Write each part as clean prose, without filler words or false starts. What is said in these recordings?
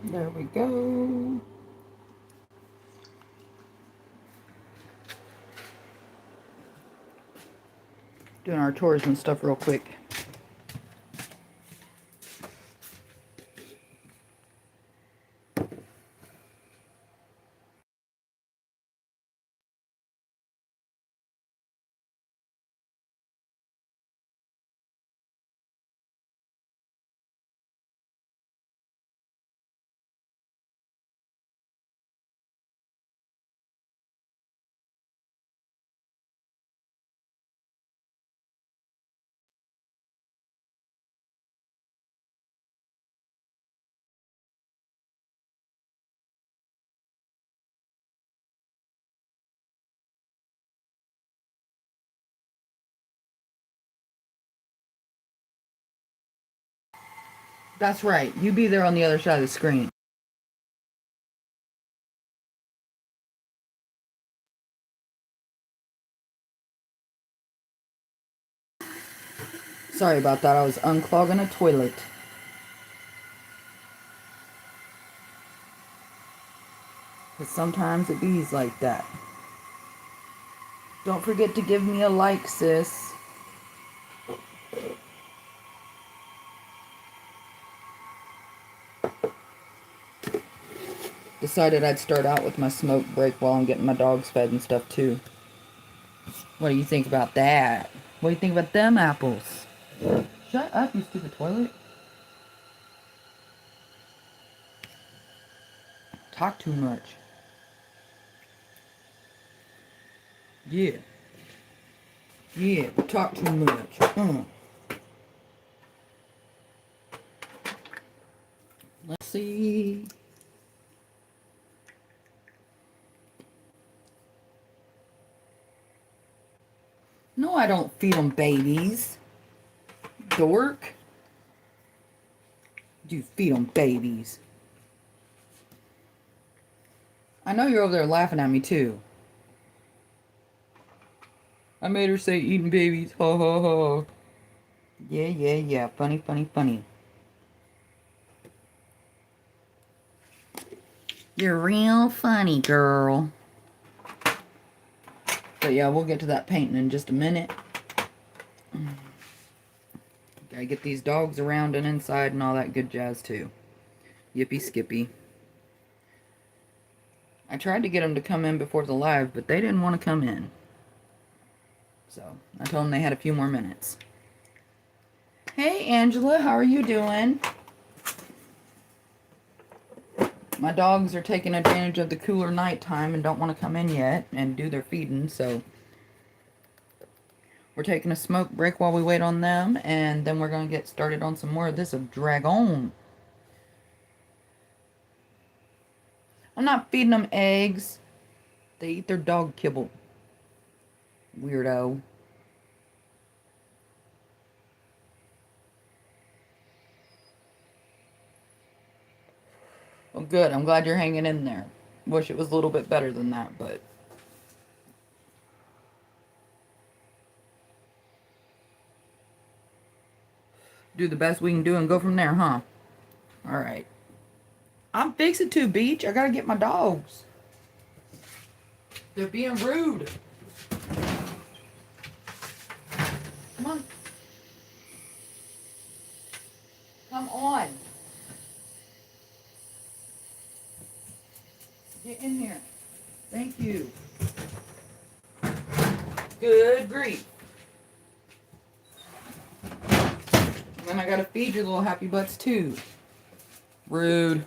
There we go. Doing our chores and stuff real quick. That's right. You be there on the other side of the screen. Sorry about that. I was unclogging a toilet. Because sometimes it bees like that. Don't forget to give me a like, sis. Decided I'd start out with my smoke break while I'm getting my dogs fed and stuff too. What do you think about that? What do you think about them apples? Shut up, you stupid toilet. Talk too much. Yeah. Yeah, talk too much. Let's see. No, I don't feed them babies. Dork. You feed them babies. I know you're over there laughing at me too. I made her say eating babies. Ha ha ha. Yeah, yeah, yeah. Funny, funny, funny. You're real funny, girl. But yeah, we'll get to that painting in just a minute. Gotta get these dogs around and inside and all that good jazz too. Yippee skippy. I tried to get them to come in before the live, but they didn't want to come in. So I told them they had a few more minutes. Hey Angela, how are you doing? My dogs are taking advantage of the cooler nighttime and don't want to come in yet and do their feeding, so we're taking a smoke break while we wait on them, and then we're going to get started on some more of this of Dragon. I'm not feeding them eggs. They eat their dog kibble. Weirdo. Well, good. I'm glad you're hanging in there. Wish it was a little bit better than that, but do the best we can do and go from there, huh? Alright. I'm fixing to, Beach. I gotta get my dogs. They're being rude. Come on. Come on. Get in here. Thank you. Good grief. And then I gotta feed your little happy butts too. Rude.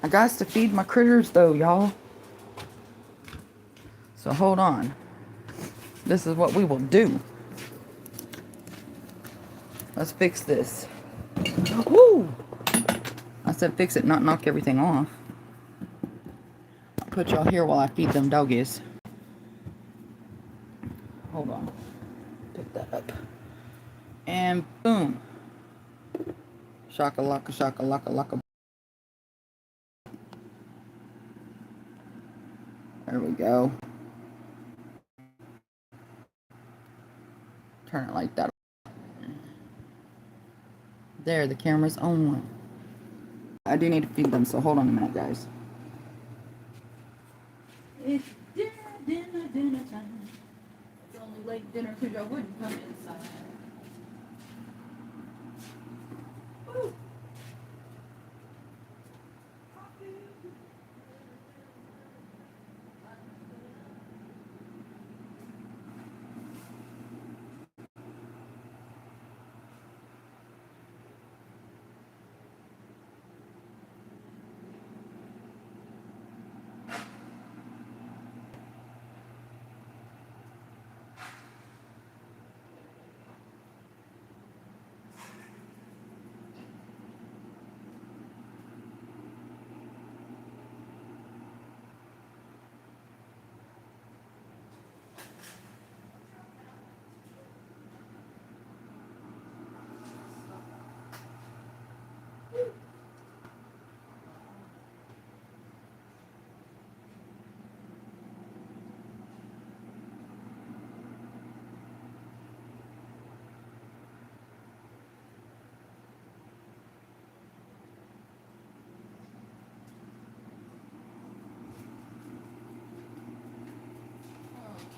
I got to feed my critters though, y'all. So hold on. This is what we will do. Let's fix this. Woo! I said fix it, not knock everything off. I'll put y'all here while I feed them doggies. Hold on. Pick that up. And boom. Shaka laka shaka laka laka. There we go. Turn it like that. There, the camera's on one. I do need to feed them, so hold on a minute, guys. It's dinner time. It's only late dinner because I wouldn't come inside. Woo.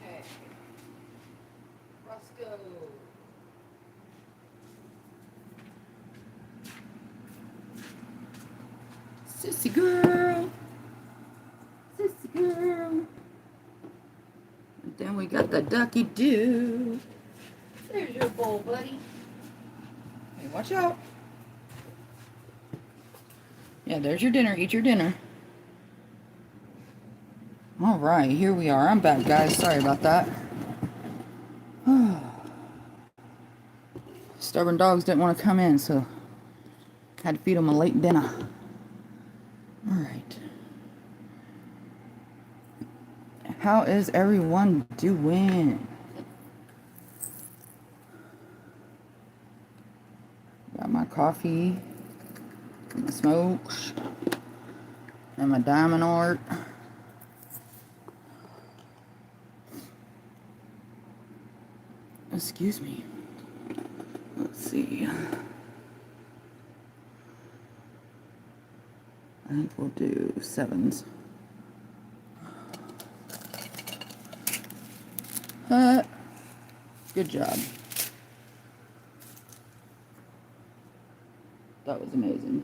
Okay. Roscoe. Sissy girl. Sissy girl. And then we got the ducky doo. There's your bowl, buddy. Hey, watch out. Yeah, there's your dinner. Eat your dinner. Alright, here we are. I'm back, guys. Sorry about that. Stubborn dogs didn't want to come in, so had to feed them a late dinner. Alright. How is everyone doing? Got my coffee, my smokes, and my diamond art. Excuse me. Let's see. I think we'll do 7s. Good job. That was amazing.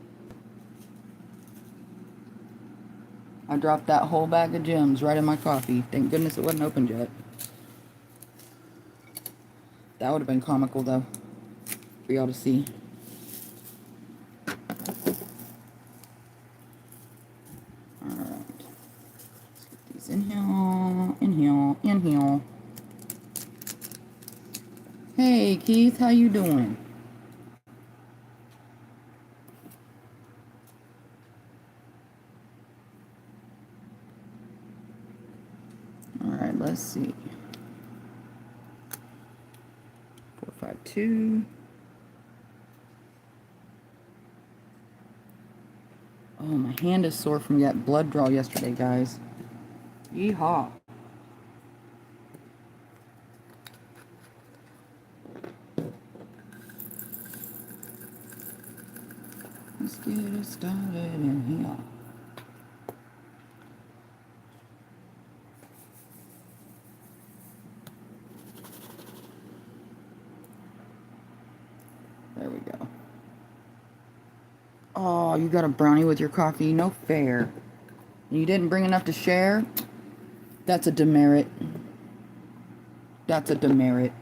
I dropped that whole bag of gems right in my coffee. Thank goodness it wasn't opened yet. That would have been comical, though, for y'all to see. Alright. Let's get these in here, in here, in here. Hey, Keith, how you doing? Alright, let's see. 452. Oh, my hand is sore from that blood draw yesterday, guys. Yeehaw. Let's get it started in here. There we go. Oh, you got a brownie with your coffee? No fair. You didn't bring enough to share? That's a demerit. That's a demerit.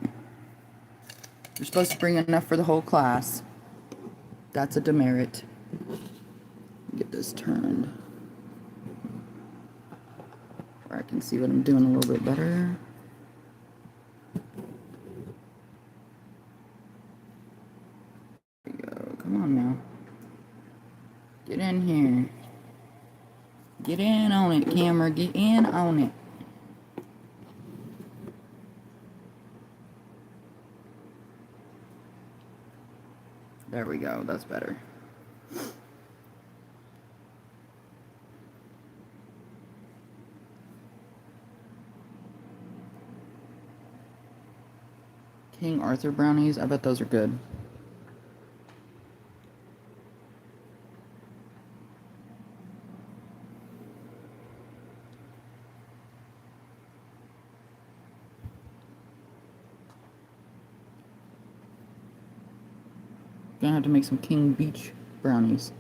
You're supposed to bring enough for the whole class. That's a demerit. Get this turned where I can see what I'm doing a little bit better. There we go. Come on now. Get in here. Get in on it, camera. Get in on it. There we go. That's better. King Arthur brownies. I bet those are good. Gonna have to make some King Beach brownies.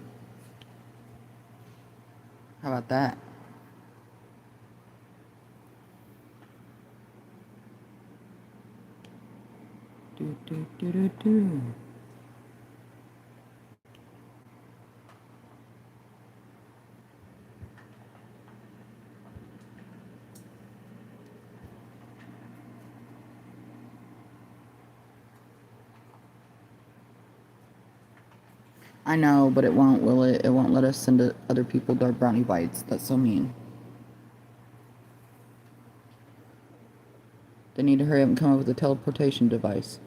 How about that? Do, do, do, do, do. I know, but it won't, will it? It won't let us send other people dark brownie bites. That's so mean. They need to hurry up and come up with a teleportation device.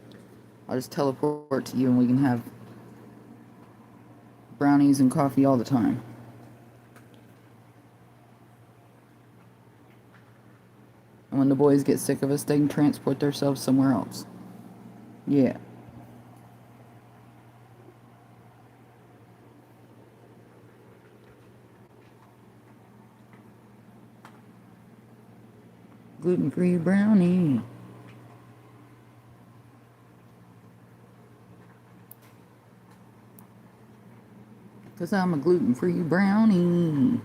I'll just teleport to you and we can have brownies and coffee all the time. And when the boys get sick of us, they can transport themselves somewhere else. Yeah. Gluten-free brownie. Because I'm a gluten-free brownie.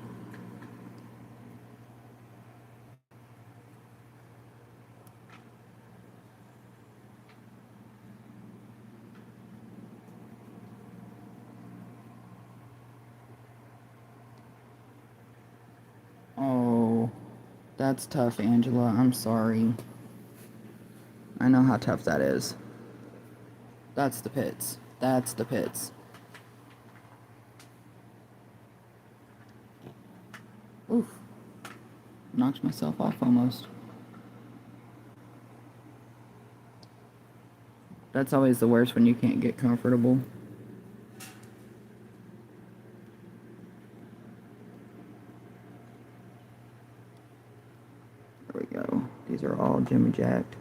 Oh, that's tough, Angela. I'm sorry. I know how tough that is. That's the pits. That's the pits. Oof. Knocked myself off almost. That's always the worst when you can't get comfortable. There we go. These are all Jimmy Jacked.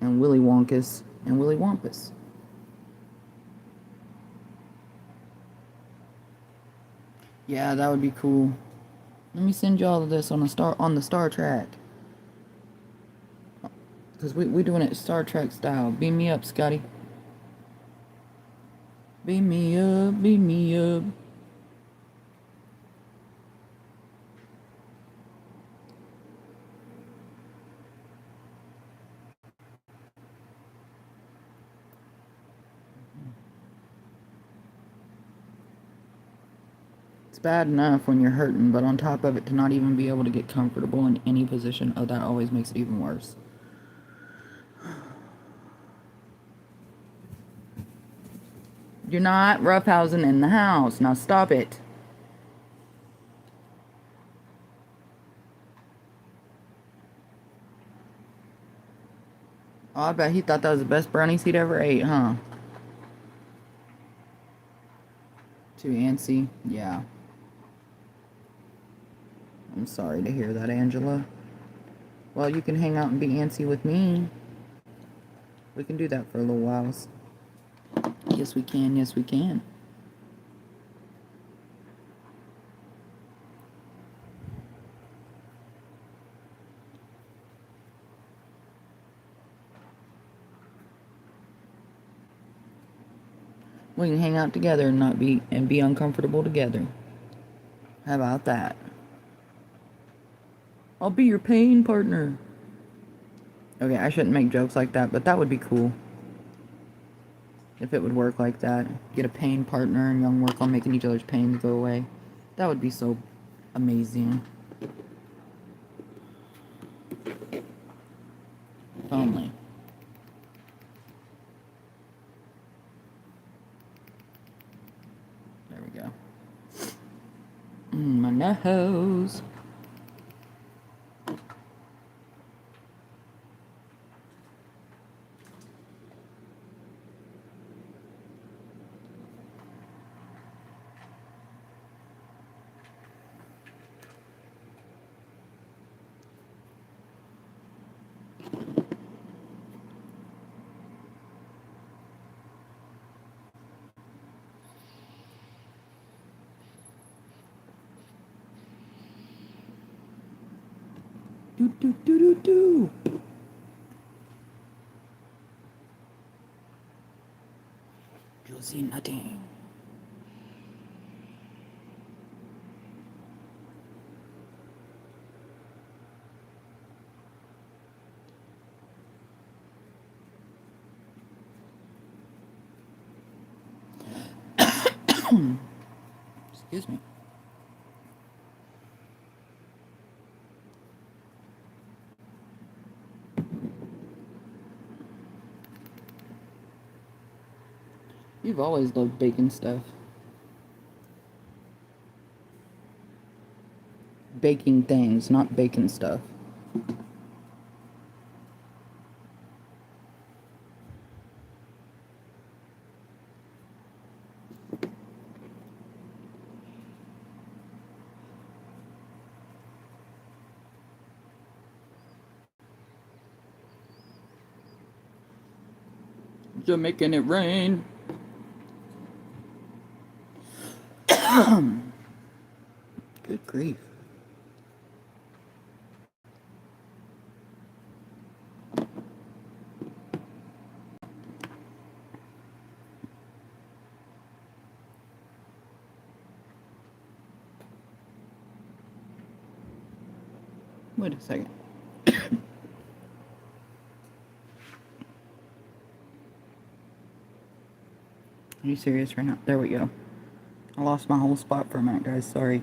And Willy Wonkus and Willy Wampus. Yeah, that would be cool. Let me send you all of this on the Star Trek. Because we doing it Star Trek style. Beam me up, Scotty. Beam me up, beam me up. It's bad enough when you're hurting, but on top of it, to not even be able to get comfortable in any position, oh, that always makes it even worse. You're not roughhousing in the house. Now stop it. Oh, I bet he thought that was the best brownies he'd ever ate, huh? Too antsy? Yeah. I'm sorry to hear that, Angela. Well, you can hang out and be antsy with me. We can do that for a little while. Yes, we can. Yes, we can. We can hang out together and not be uncomfortable together. How about that? I'll be your pain partner. Okay, I shouldn't make jokes like that, but that would be cool. If it would work like that. Get a pain partner and y'all work on making each other's pains go away. That would be so amazing. If only. There we go. My nose. Do do do do do. You'll see nothing. Excuse me. You've always loved baking stuff. Baking things, not baking stuff. Just making it rain. Good grief. Wait a second. Are you serious right now? There we go. I lost my whole spot for a minute, guys. Sorry.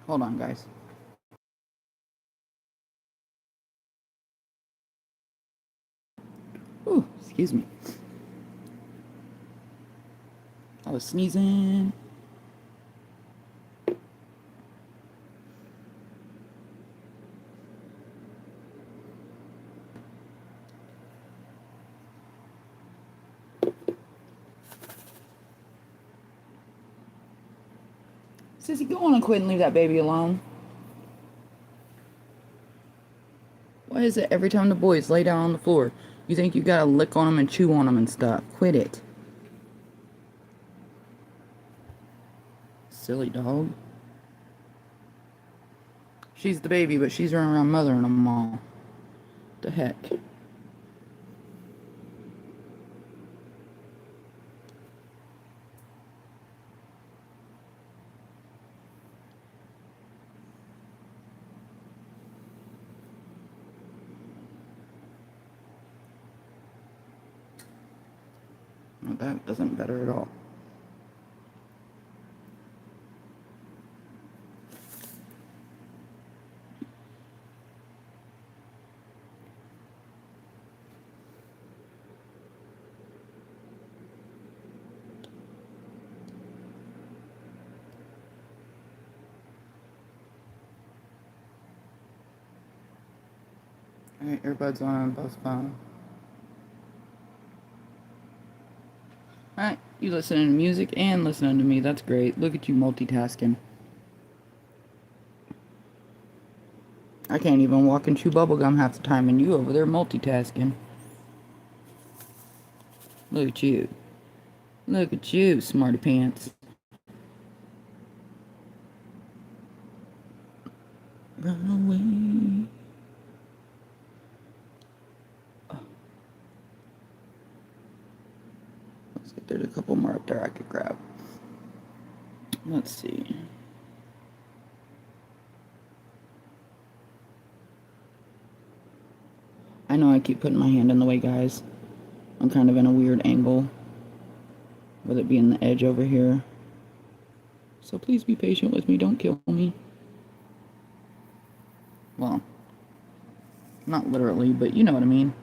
Hold on, guys. Ooh, excuse me. I was sneezing. Sissy, go on and quit and leave that baby alone. Why is it every time the boys lay down on the floor, you think you gotta lick on them and chew on them and stuff? Quit it. Silly dog. She's the baby, but she's running around mothering them all. The heck? Well, that doesn't better at all. Alright, earbuds on, both phone. Alright, you listening to music and listening to me. That's great. Look at you multitasking. I can't even walk and chew bubblegum half the time, and you over there multitasking. Look at you. Look at you, smarty pants. Run away. There's a couple more up there I could grab. Let's see. I know I keep putting my hand in the way, guys. I'm kind of in a weird angle, with it being the edge over here. So please be patient with me. Don't kill me. Well, not literally, but you know what I mean.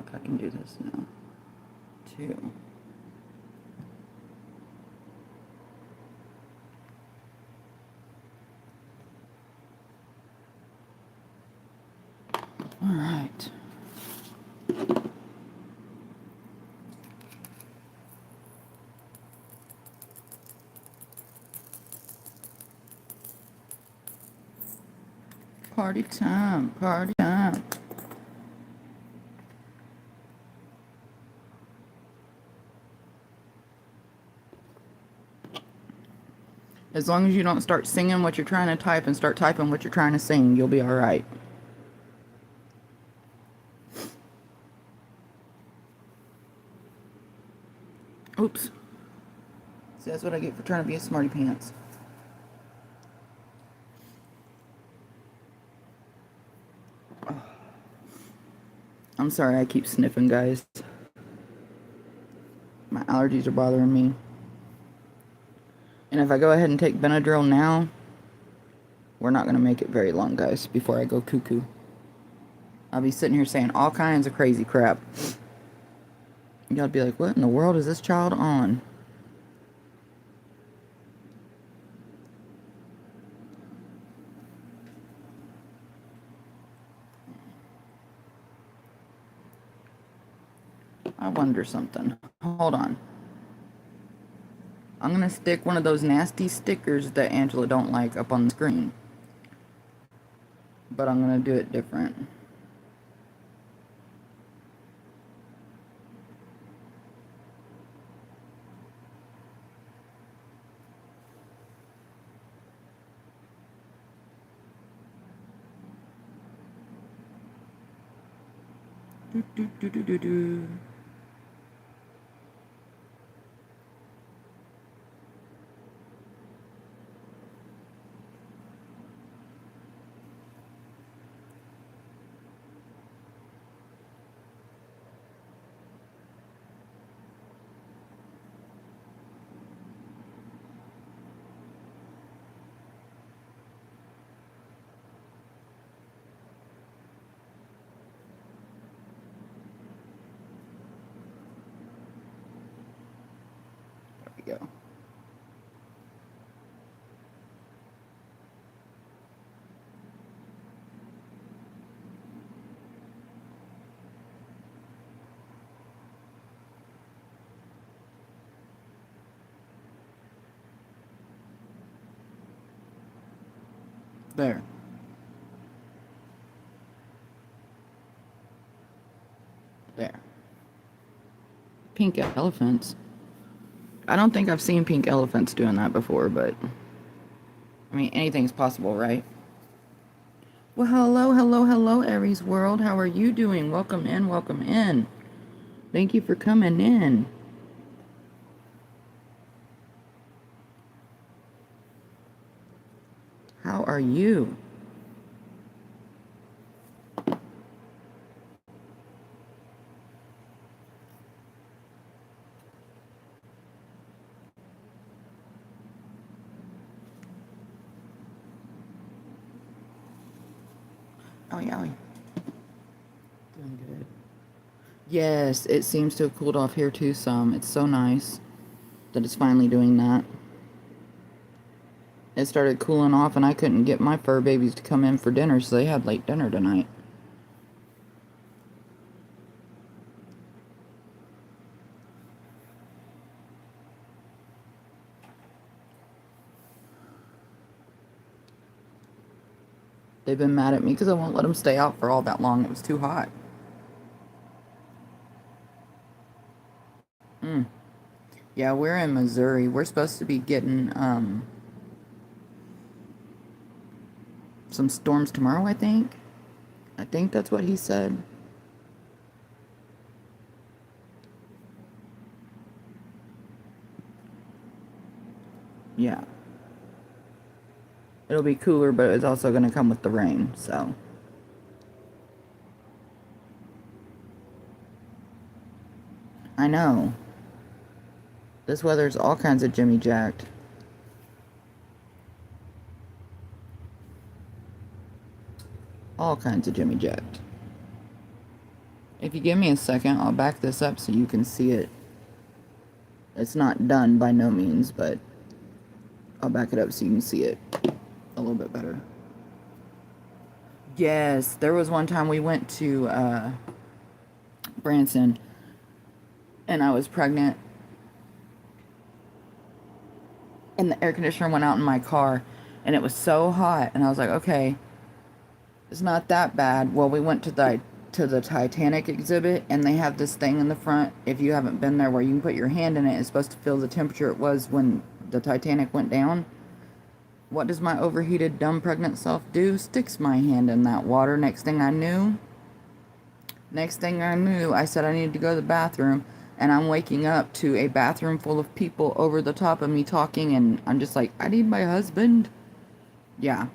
look, I can do this now. 2. All right. Party time, party time. As long as you don't start singing what you're trying to type and start typing what you're trying to sing, you'll be all right. Oops. See, that's what I get for trying to be a smarty pants. I'm sorry I keep sniffing, guys. My allergies are bothering me. And if I go ahead and take Benadryl now, we're not going to make it very long, guys, before I go cuckoo. I'll be sitting here saying all kinds of crazy crap. Y'all be like, what in the world is this child on? I wonder something. Hold on. I'm going to stick one of those nasty stickers that Angela don't like up on the screen. But I'm going to do it different. Do, do, do, do, do, do. There we go. There. There. Pink elephants. I don't think I've seen pink elephants doing that before, but I mean, anything's possible, right? Well, hello, hello, hello, Aries world. How are you doing? Welcome in, welcome in. Thank you for coming in. How are you? Owie, owie. Doing good. Yes, it seems to have cooled off here too some. It's so nice that it's finally doing that. It started cooling off and I couldn't get my fur babies to come in for dinner, so they had late dinner tonight. They've been mad at me because I won't let them stay out for all that long. It was too hot. Yeah, we're in Missouri. We're supposed to be getting some storms tomorrow, I think. I think that's what he said. Yeah. It'll be cooler, but it's also going to come with the rain, so. I know. This weather's all kinds of jimmy jacked. All kinds of jimmy jacked. If you give me a second, I'll back this up so you can see it. It's not done by no means, but I'll back it up so you can see it a little bit better. Yes, there was one time we went to Branson and I was pregnant and the air conditioner went out in my car and it was so hot and I was like, okay, it's not that bad. Well, we went to the Titanic exhibit and they have this thing in the front, if you haven't been there, where you can put your hand in it. It's supposed to feel the temperature it was when the Titanic went down. What does my overheated, dumb, pregnant self do? Sticks my hand in that water. Next thing I knew, I said I needed to go to the bathroom, and I'm waking up to a bathroom full of people over the top of me talking, and I'm just like, I need my husband. Yeah.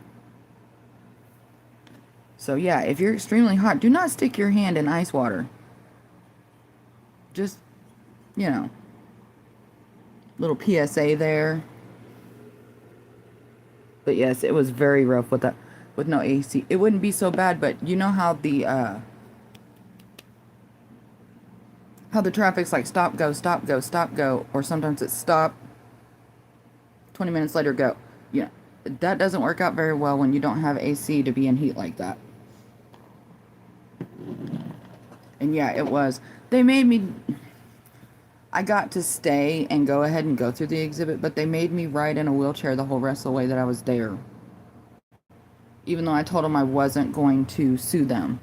So yeah, if you're extremely hot, do not stick your hand in ice water. Just, you know, little PSA there. But yes, it was very rough with that, with no AC. It wouldn't be so bad, but you know how the traffic's like stop, go, stop, go, stop, go, or sometimes it's stop, 20 minutes later, go. Yeah, that doesn't work out very well when you don't have AC to be in heat like that. And yeah, it was. They made me... I got to stay and go ahead and go through the exhibit, but they made me ride in a wheelchair the whole rest of the way that I was there. Even though I told them I wasn't going to sue them.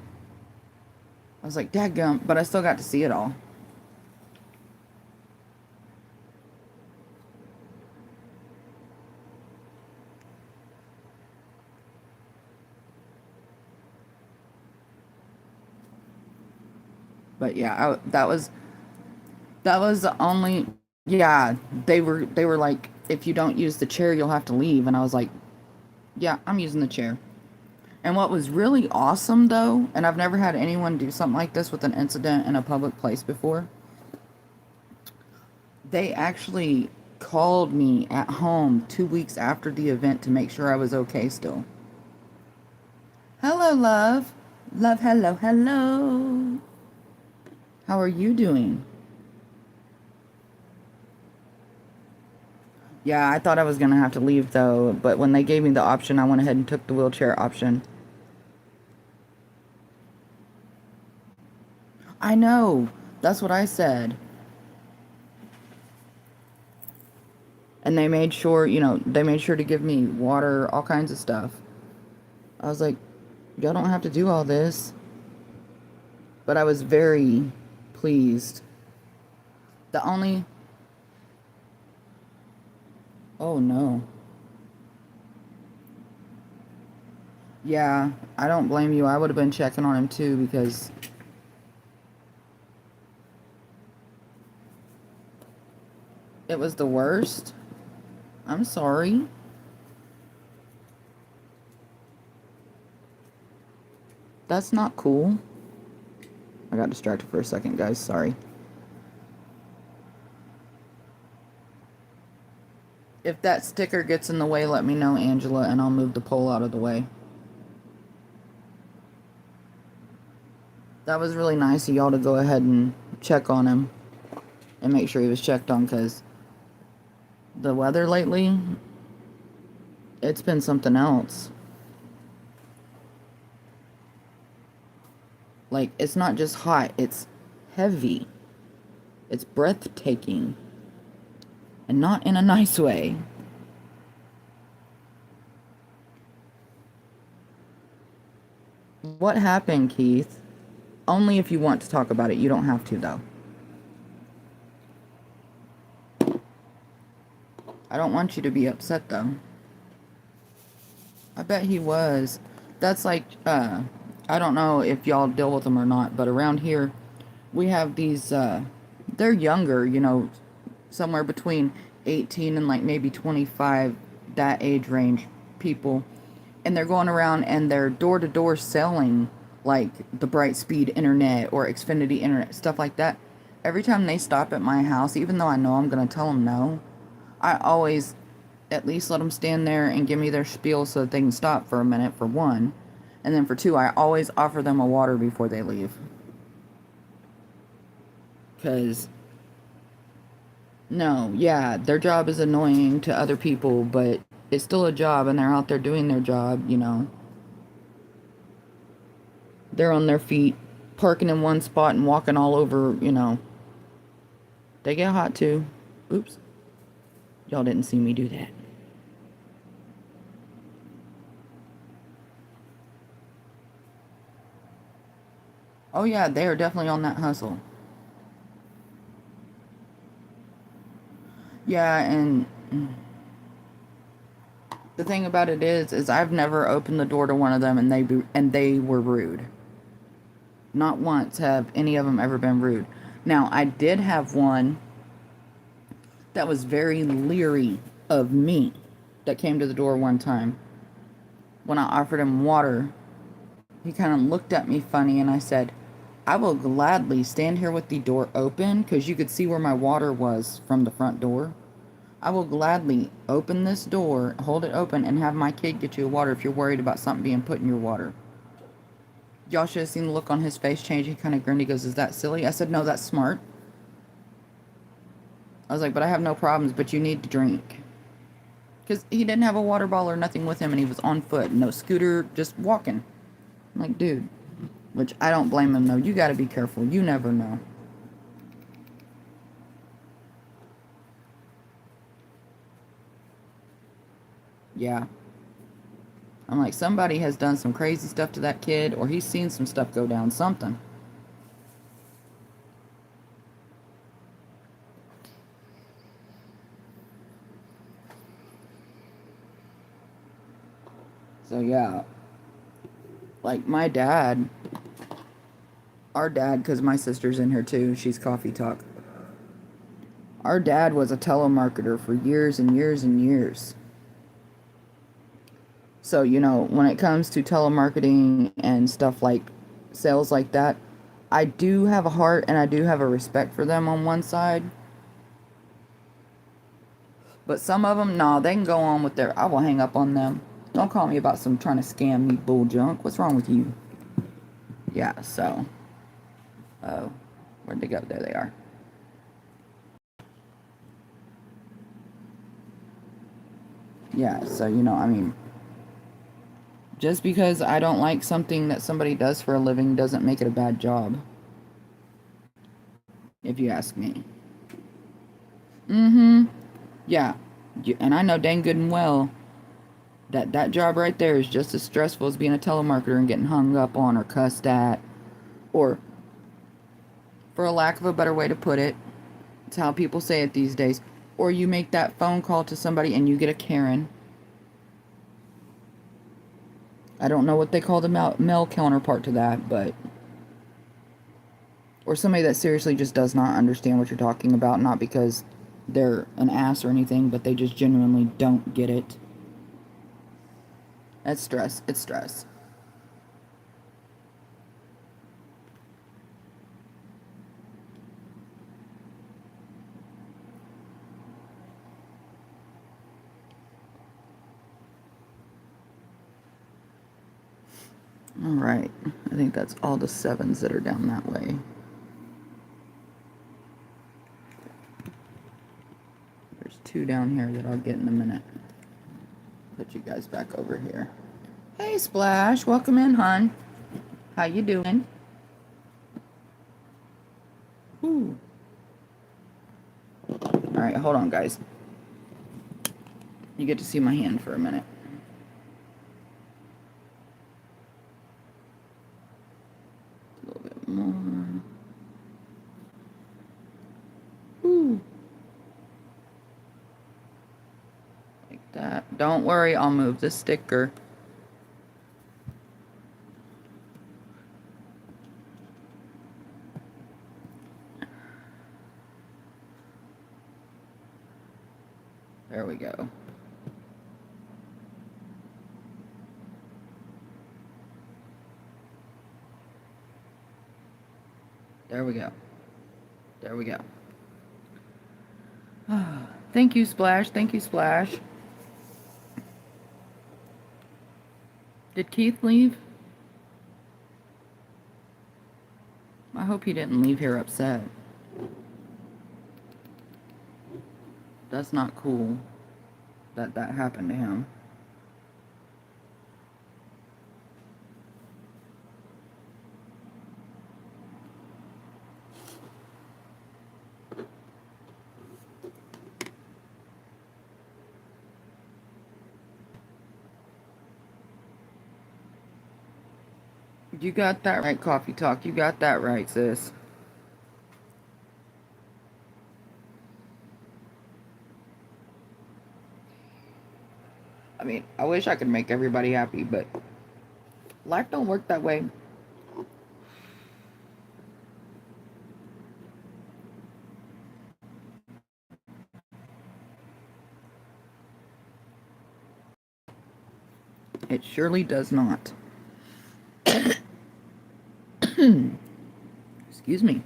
I was like, dadgum, but I still got to see it all. But yeah, that was the only... Yeah, they were like, if you don't use the chair, you'll have to leave. And I was like, yeah, I'm using the chair. And what was really awesome, though, and I've never had anyone do something like this with an incident in a public place before, they actually called me at home 2 weeks after the event to make sure I was okay still. Hello, love. Love, hello, hello. How are you doing? Yeah, I thought I was going to have to leave, though, but when they gave me the option, I went ahead and took the wheelchair option. I know. That's what I said. And they made sure, they made sure to give me water, all kinds of stuff. I was like, y'all don't have to do all this. But I was very pleased. The only... Oh, no. Yeah, I don't blame you. I would have been checking on him, too, because... it was the worst. I'm sorry. That's not cool. I got distracted for a second, guys. Sorry. If that sticker gets in the way, let me know, Angela, and I'll move the pole out of the way. That was really nice of y'all to go ahead and check on him and make sure he was checked on, because the weather lately, it's been something else. Like, it's not just hot, it's heavy. It's breathtaking. And not in a nice way. What happened, Keith? Only if you want to talk about it. You don't have to, though. I don't want you to be upset, though. I bet he was. That's like, I don't know if y'all deal with them or not, but around here, we have these, they're younger, somewhere between 18 and like maybe 25, that age range people. And they're going around and they're door-to-door selling like the Brightspeed internet or Xfinity internet, stuff like that. Every time they stop at my house, even though I know I'm going to tell them no, I always at least let them stand there and give me their spiel so that they can stop for a minute, for one. And then for two, I always offer them a water before they leave. Because, no, yeah, their job is annoying to other people, but it's still a job and they're out there doing their job, you know. They're on their feet, parking in one spot and walking all over, you know. They get hot too. Oops. Y'all didn't see me do that. Oh yeah, they are definitely on that hustle. Yeah, and the thing about it is I've never opened the door to one of them and they were rude. Not once have any of them ever been rude. Now, I did have one that was very leery of me that came to the door one time. When I offered him water, he kind of looked at me funny and I said, I will gladly stand here with the door open because you could see where my water was from the front door. I will gladly open this door, hold it open, and have my kid get you water if you're worried about something being put in your water. Y'all should have seen the look on his face change. He kind of grinned. He goes, is that silly? I said, no, that's smart. I was like, but I have no problems, but you need to drink. Because he didn't have a water bottle or nothing with him, and he was on foot. No scooter, just walking. I'm like, dude. Which I don't blame him, though. You got to be careful. You never know. Yeah. I'm like, somebody has done some crazy stuff to that kid, or he's seen some stuff go down. Something. So, yeah. Like, my dad... Our dad, because my sister's in here too, she's coffee talk. Our dad was a telemarketer for years and years and years. So, you know, when it comes to telemarketing and stuff like sales like that, I do have a heart and I do have a respect for them on one side. But some of them, nah, they can go on with their, I will hang up on them. Don't call me about some trying to scam me bull junk. What's wrong with you? Yeah, so. Oh, where'd they go? There they are. Yeah, so, you know, I mean, just because I don't like something that somebody does for a living doesn't make it a bad job. If you ask me. Mm-hmm. Yeah. And I know dang good and well that that job right there is just as stressful as being a telemarketer and getting hung up on or cussed at. Or, for a lack of a better way to put it, it's how people say it these days. Or you make that phone call to somebody and you get a Karen. I don't know what they call the male counterpart to that, but... Or somebody that seriously just does not understand what you're talking about, not because they're an ass or anything, but they just genuinely don't get it. That's stress. It's stress. Alright, I think that's all the 7s that are down that way. There's 2 down here that I'll get in a minute. Put you guys back over here. Hey Splash, welcome in, hon. How you doing? Ooh. Alright, hold on guys. You get to see my hand for a minute. A little bit more. Ooh. Like that. Don't worry, I'll move the sticker. There we go. There we go. There we go. Thank you, Splash. Thank you, Splash. Did Keith leave? I hope he didn't leave here upset. That's not cool that that happened to him. You got that right, Coffee Talk. You got that right, sis. I mean, I wish I could make everybody happy, but life don't work that way. It surely does not. Excuse me.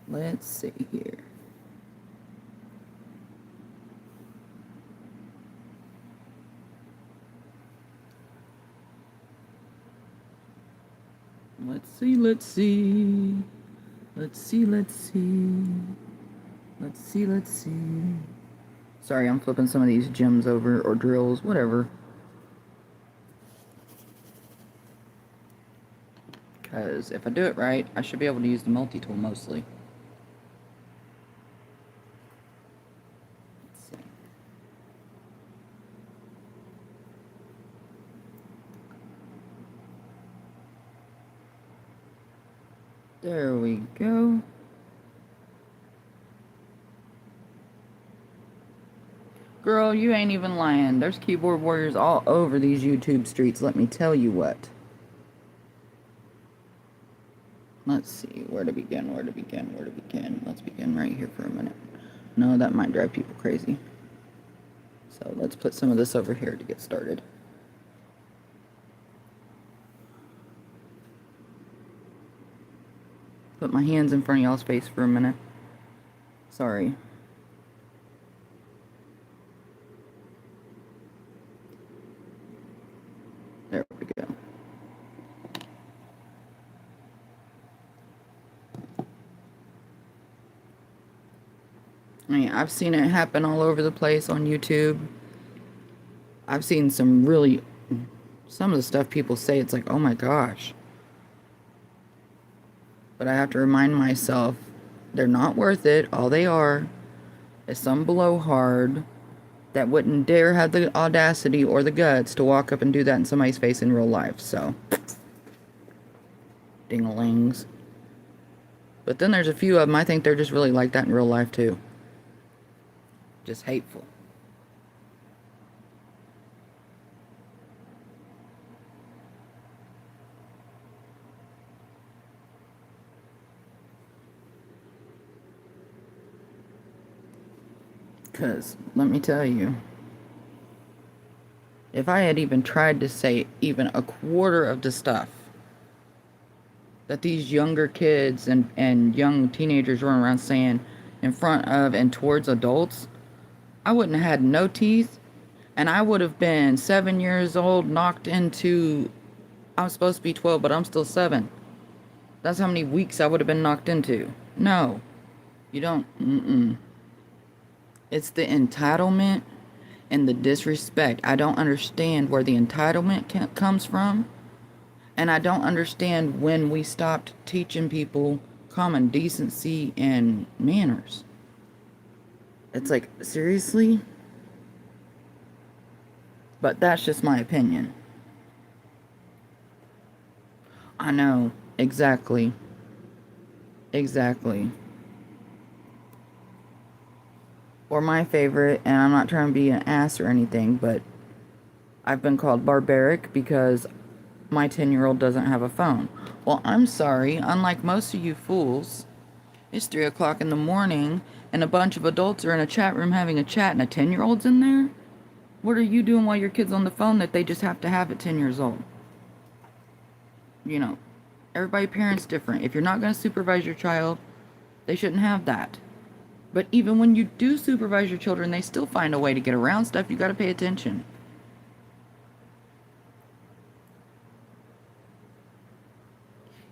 Let's see here. Let's see, let's see. Let's see, let's see. Let's see, let's see. Sorry, I'm flipping some of these gems over, or drills, whatever. Because if I do it right, I should be able to use the multi-tool mostly. Let's see. There we go. Girl, you ain't even lying. There's keyboard warriors all over these YouTube streets, let me tell you what. Let's see, where to begin, where to begin, where to begin. Let's begin right here for a minute. No, that might drive people crazy. So let's put some of this over here to get started. Put my hands in front of y'all's face for a minute. Sorry. There we go. I mean, I've seen it happen all over the place on YouTube. I've seen some of the stuff people say, it's like, oh my gosh. But I have to remind myself, they're not worth it. All they are is some blowhard that wouldn't dare have the audacity or the guts to walk up and do that in somebody's face in real life. So, ding-a-lings. But then there's a few of them, I think they're just really like that in real life too. Just hateful. Because, let me tell you, if I had even tried to say even a quarter of the stuff that these younger kids and young teenagers run around saying in front of and towards adults, I wouldn't have had no teeth, and I would have been 7 years old, knocked into, I'm supposed to be 12, but I'm still 7. That's how many weeks I would have been knocked into. No, you don't, It's the entitlement and the disrespect. I don't understand where the entitlement comes from. And I don't understand when we stopped teaching people common decency and manners. It's like, seriously? But that's just my opinion. I know. Exactly. Exactly. Or my favorite, and I'm not trying to be an ass or anything, but I've been called barbaric because my 10-year-old doesn't have a phone. Well, I'm sorry. Unlike most of you fools, it's 3 o'clock in the morning and a bunch of adults are in a chat room having a chat and a 10-year-old's in there? What are you doing while your kid's on the phone that they just have to have at 10 years old? You know, everybody parents different. If you're not going to supervise your child, they shouldn't have that. But even when you do supervise your children, they still find a way to get around stuff. You got to pay attention.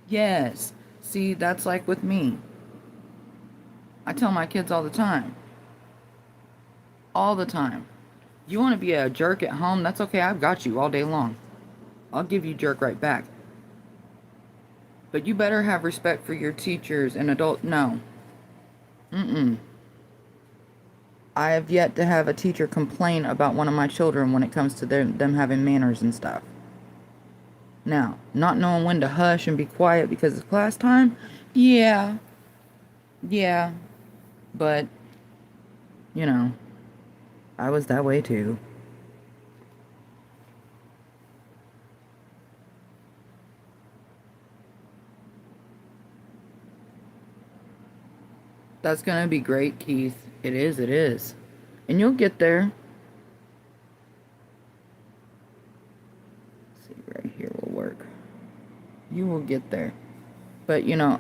Yes. See, that's like with me. I tell my kids all the time. All the time. You want to be a jerk at home? That's okay. I've got you all day long. I'll give you jerk right back. But you better have respect for your teachers and adult. No. Mm-mm. I have yet to have a teacher complain about one of my children when it comes to them having manners and stuff. Now, not knowing when to hush and be quiet because it's class time? Yeah. Yeah. But, you know, I was that way too. That's gonna be great, Keith. It is, it is. And you'll get there. Let's see, right here will work. You will get there. But, you know,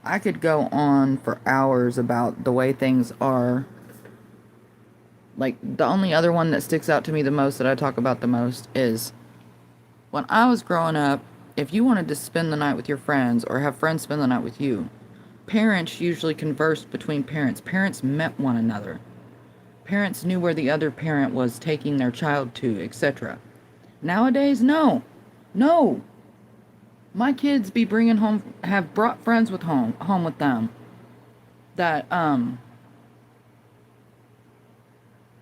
I could go on for hours about the way things are. Like, the only other one that sticks out to me the most, that I talk about the most, is when I was growing up, if you wanted to spend the night with your friends or have friends spend the night with you, parents usually conversed between parents. Parents met one another. Parents knew where the other parent was taking their child to, etc. Nowadays, no. No. My kids be bringing home, have brought friends with home with them that,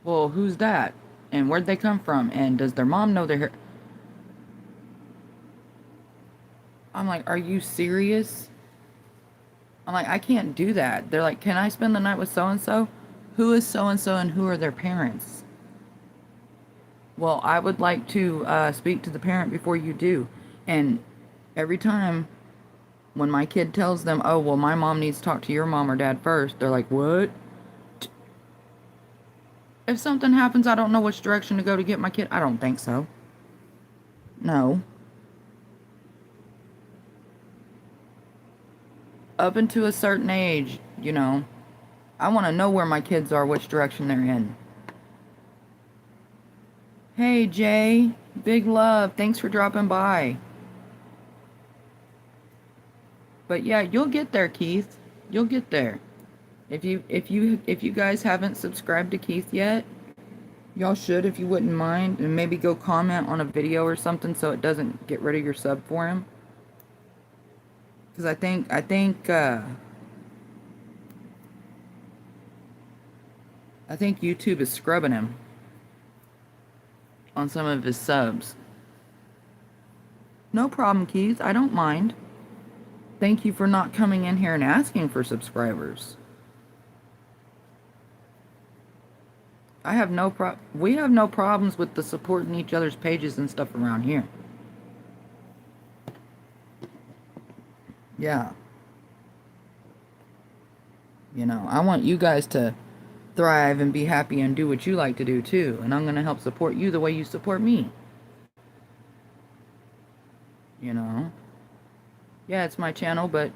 well, who's that? And where'd they come from? And does their mom know they're here? I'm like, are you serious? I'm like, I can't do that. They're like, can I spend the night with so-and-so? Who is so-and-so and who are their parents? Well, I would like to speak to the parent before you do. And every time when my kid tells them, oh, well, my mom needs to talk to your mom or dad first, they're like, what? If something happens, I don't know which direction to go to get my kid. I don't think so. No. Up until a certain age, you know, I want to know where my kids are, which direction they're in. Hey, Jay. Big love. Thanks for dropping by. But yeah, you'll get there, Keith. You'll get there. If you guys haven't subscribed to Keith yet, y'all should, if you wouldn't mind, and maybe go comment on a video or something so it doesn't get rid of your sub for him. Because I think YouTube is scrubbing him on some of his subs. No problem, Keith. I don't mind. Thank you for not coming in here and asking for subscribers. We have no problems with the supporting each other's pages and stuff around here. Yeah. You know, I want you guys to thrive and be happy and do what you like to do too. And I'm going to help support you the way you support me. You know? Yeah, it's my channel, but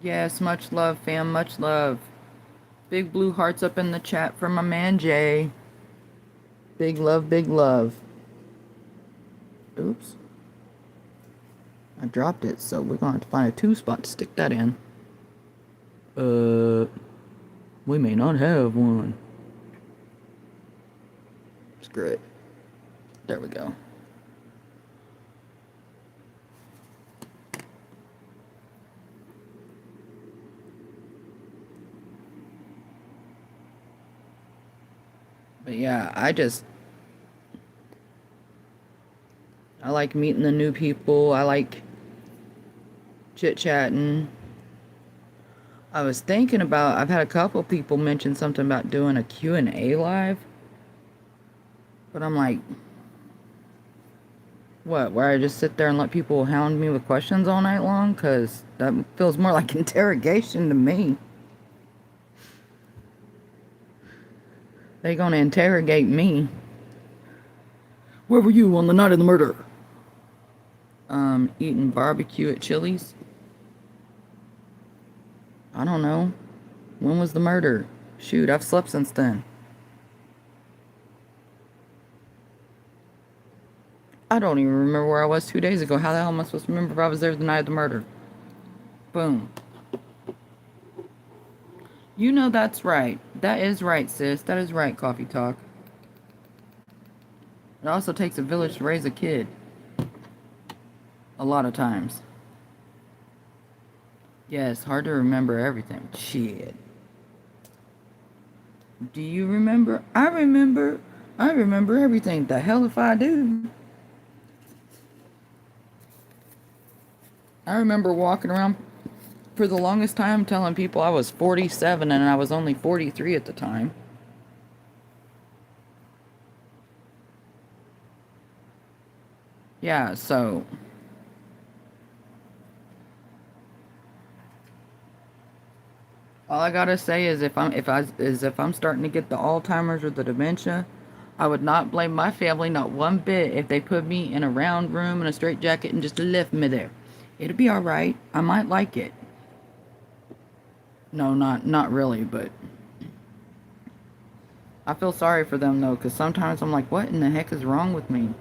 yes, much love, fam, much love. Big blue hearts up in the chat from my man Jay. Big love, big love. Oops. I dropped it, so we're going to have to find a 2 spot to stick that in. We may not have one. Screw it. There we go. But yeah, I like meeting the new people. I like chit-chatting. I was thinking about, I've had a couple people mention something about doing a Q&A live. But I'm like, what, where I just sit there and let people hound me with questions all night long? Because that feels more like interrogation to me. They gonna interrogate me. Where were you on the night of the murder? Eating barbecue at Chili's. I don't know. When was the murder? Shoot, I've slept since then. I don't even remember where I was 2 days ago. How the hell am I supposed to remember if I was there the night of the murder? Boom. You know that's right. That is right, sis. That is right, Coffee Talk. It also takes a village to raise a kid. A lot of times. Yes, hard to remember everything. Shit. Do you remember? I remember. I remember everything. The hell if I do. I remember walking around for the longest time telling people I was 47 and I was only 43 at the time. Yeah, so all I gotta say is if I'm starting to get the Alzheimer's or the dementia, I would not blame my family not one bit if they put me in a round room in a straitjacket and just left me there. It'll be all right. I might like it. No, not really, but I feel sorry for them though, because sometimes I'm like, what in the heck is wrong with me?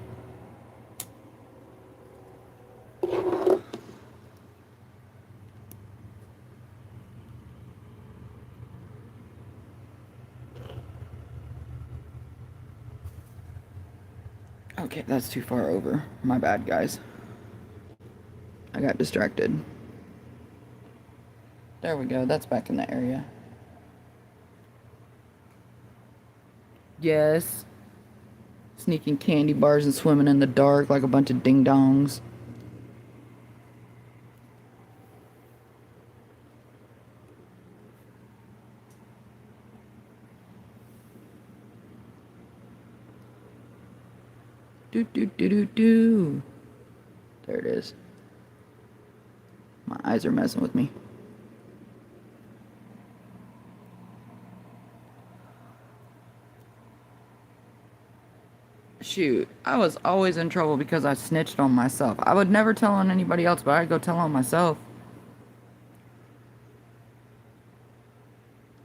Okay, that's too far over. My bad, guys. I got distracted. There we go. That's back in the area. Yes. Sneaking candy bars and swimming in the dark like a bunch of ding-dongs. Do do do do do. There it is. My eyes are messing with me. Shoot, I was always in trouble because I snitched on myself. I would never tell on anybody else, but I'd go tell on myself.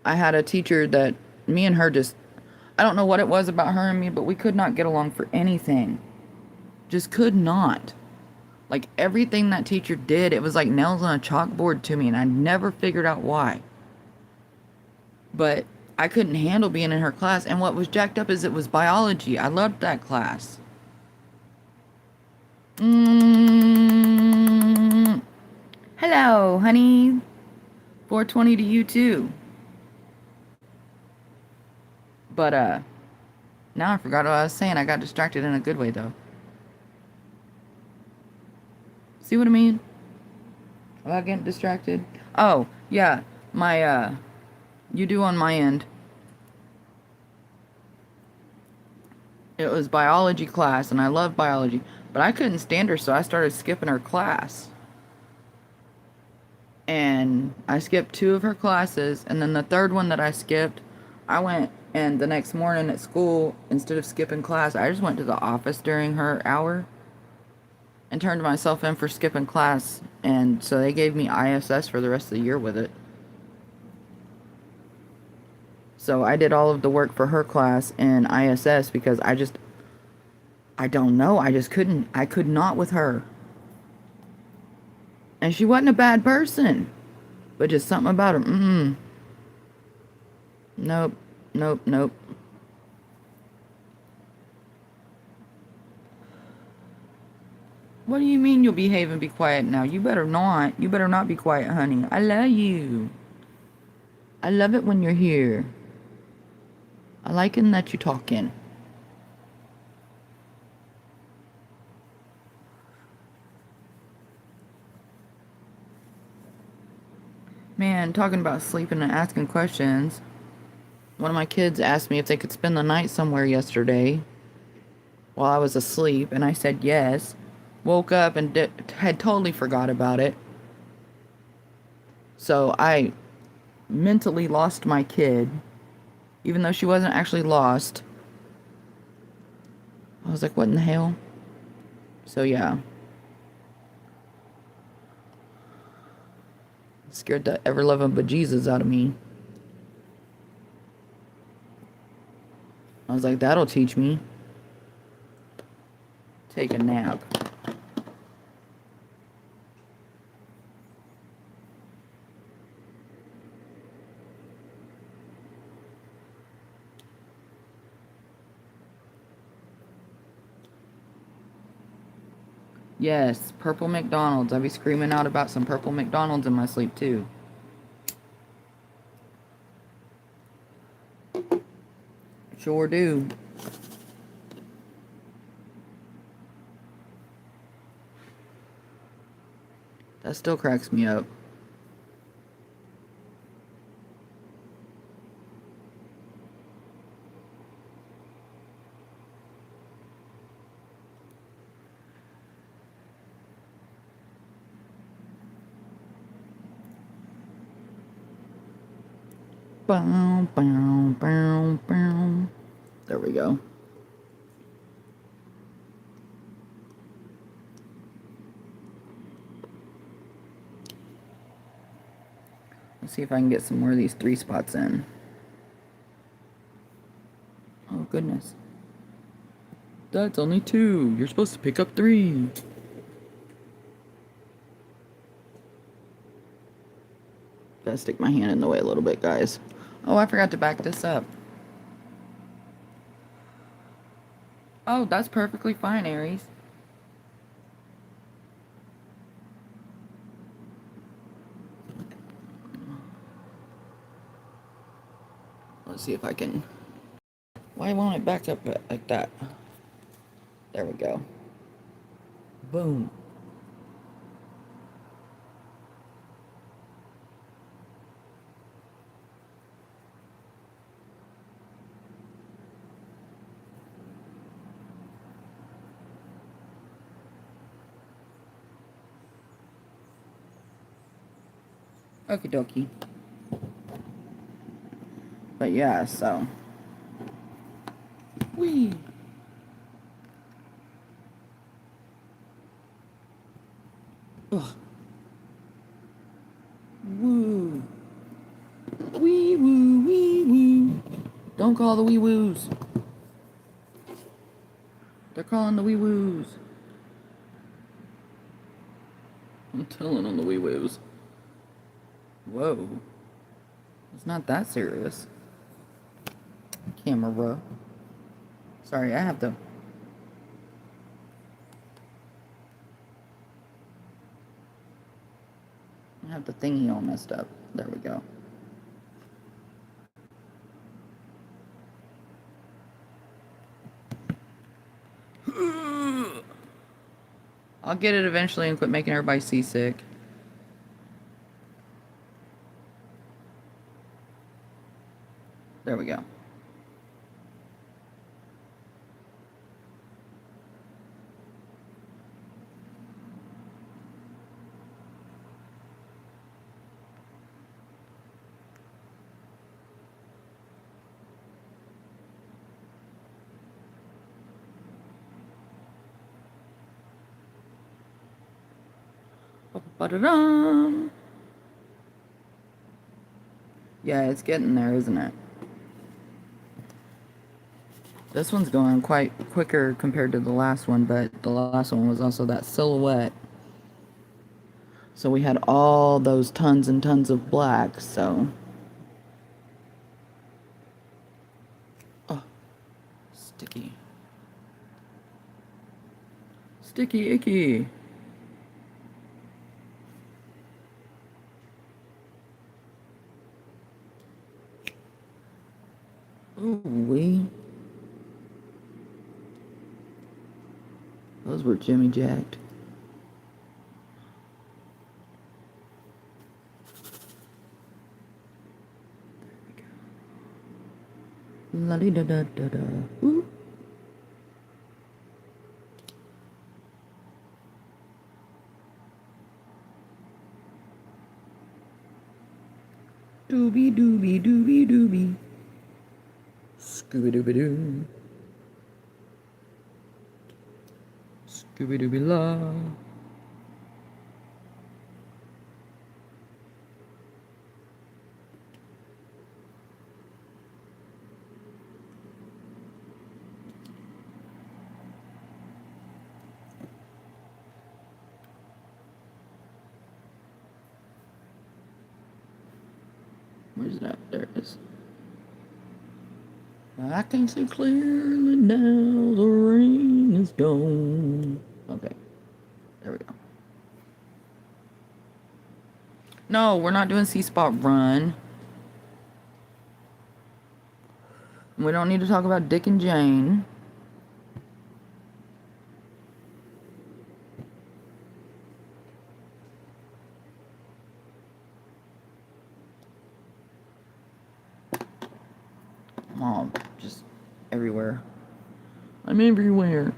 I had a teacher that me and her just, I don't know what it was about her and me, but we could not get along for anything. Just could not. Like everything that teacher did, it was like nails on a chalkboard to me, and I never figured out why. But I couldn't handle being in her class, and what was jacked up is it was biology. I loved that class. Hello, honey. 420 to you too. But now I forgot what I was saying. I got distracted in a good way though. See what I mean? About getting distracted? Oh, yeah. My you do on my end. It was biology class, and I love biology, but I couldn't stand her, so I started skipping her class. And I skipped 2 of her classes, and then the third one that I skipped, I went, and the next morning at school, instead of skipping class, I just went to the office during her hour and turned myself in for skipping class, and so they gave me ISS for the rest of the year with it. So I did all of the work for her class in ISS because I don't know, I could not with her. And she wasn't a bad person, but just something about her, nope, nope, nope. What do you mean you'll behave and be quiet now? You better not. You better not be quiet, honey. I love you. I love it when you're here. I like it that you talking. Man, talking about sleeping and asking questions. One of my kids asked me if they could spend the night somewhere yesterday while I was asleep, and I said yes. Woke up and had totally forgot about it. So I mentally lost my kid, even though she wasn't actually lost. I was like, what in the hell? So yeah. Scared the ever-loving bejesus out of me. I was like, that'll teach me. take a nap. Yes, purple McDonald's. I be screaming out about some purple McDonald's in my sleep too. Sure do. That still cracks me up. Bow, bow, bow, bow. There we go. Let's see if I can get some more of these 3 spots in. Oh, goodness. That's only 2. You're supposed to pick up 3. Gotta stick my hand in the way a little bit, guys. Oh, I forgot to back this up. Oh, that's perfectly fine, Aries. Let's see if I can... Why won't it back up like that? There we go. Boom. Okie dokie. But yeah, so... Whee! Ugh. Woo! Wee woo, wee woo. Don't call the wee woos. They're calling the wee woos. I'm telling on the wee woos. Whoa. It's not that serious. Camera. Sorry, I have the thingy all messed up. There we go. I'll get it eventually and quit making everybody seasick. There we go. Ba-da-dum. Yeah, it's getting there, isn't it? This one's going quite quicker compared to the last one, but the last one was also that silhouette. So we had all those tons and tons of black, so... Oh, sticky. Sticky icky. Ooh-wee. Those were Jimmy jacked. La-di-da-da-da-da. Ooh. Doobie doobie doobie doobie. Scooby dooby doo. Scooby dooby la. Where's that? There it is. I can see clearly now the rain is gone. Okay. There we go. No, we're not doing C-Spot Run. We don't need to talk about Dick and Jane. Mom, just everywhere. I'm everywhere.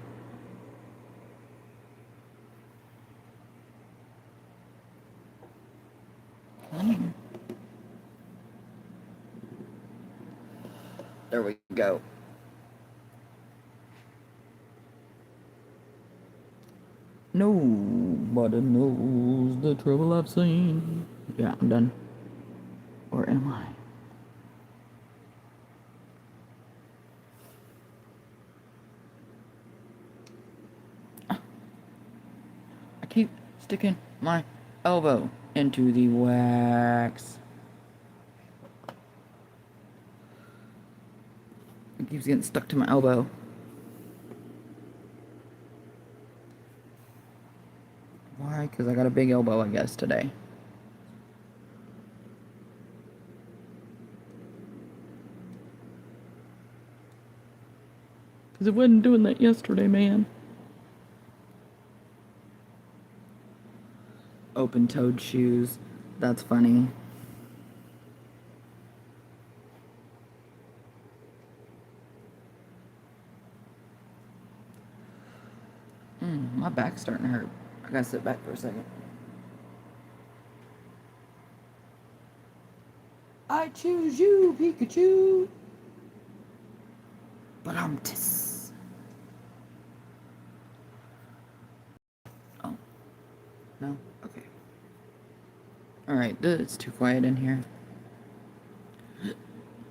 There we go. Nobody knows the trouble I've seen. Yeah, I'm done. Or am I? I keep sticking my elbow into the wax. It keeps getting stuck to my elbow. Why? Because I got a big elbow, I guess, today. Because it wasn't doing that yesterday, man. Open-toed shoes. That's funny. My back's starting to hurt. I gotta sit back for a second. I choose you, Pikachu. But I'm tis. Oh. No? Okay. Alright, it's too quiet in here.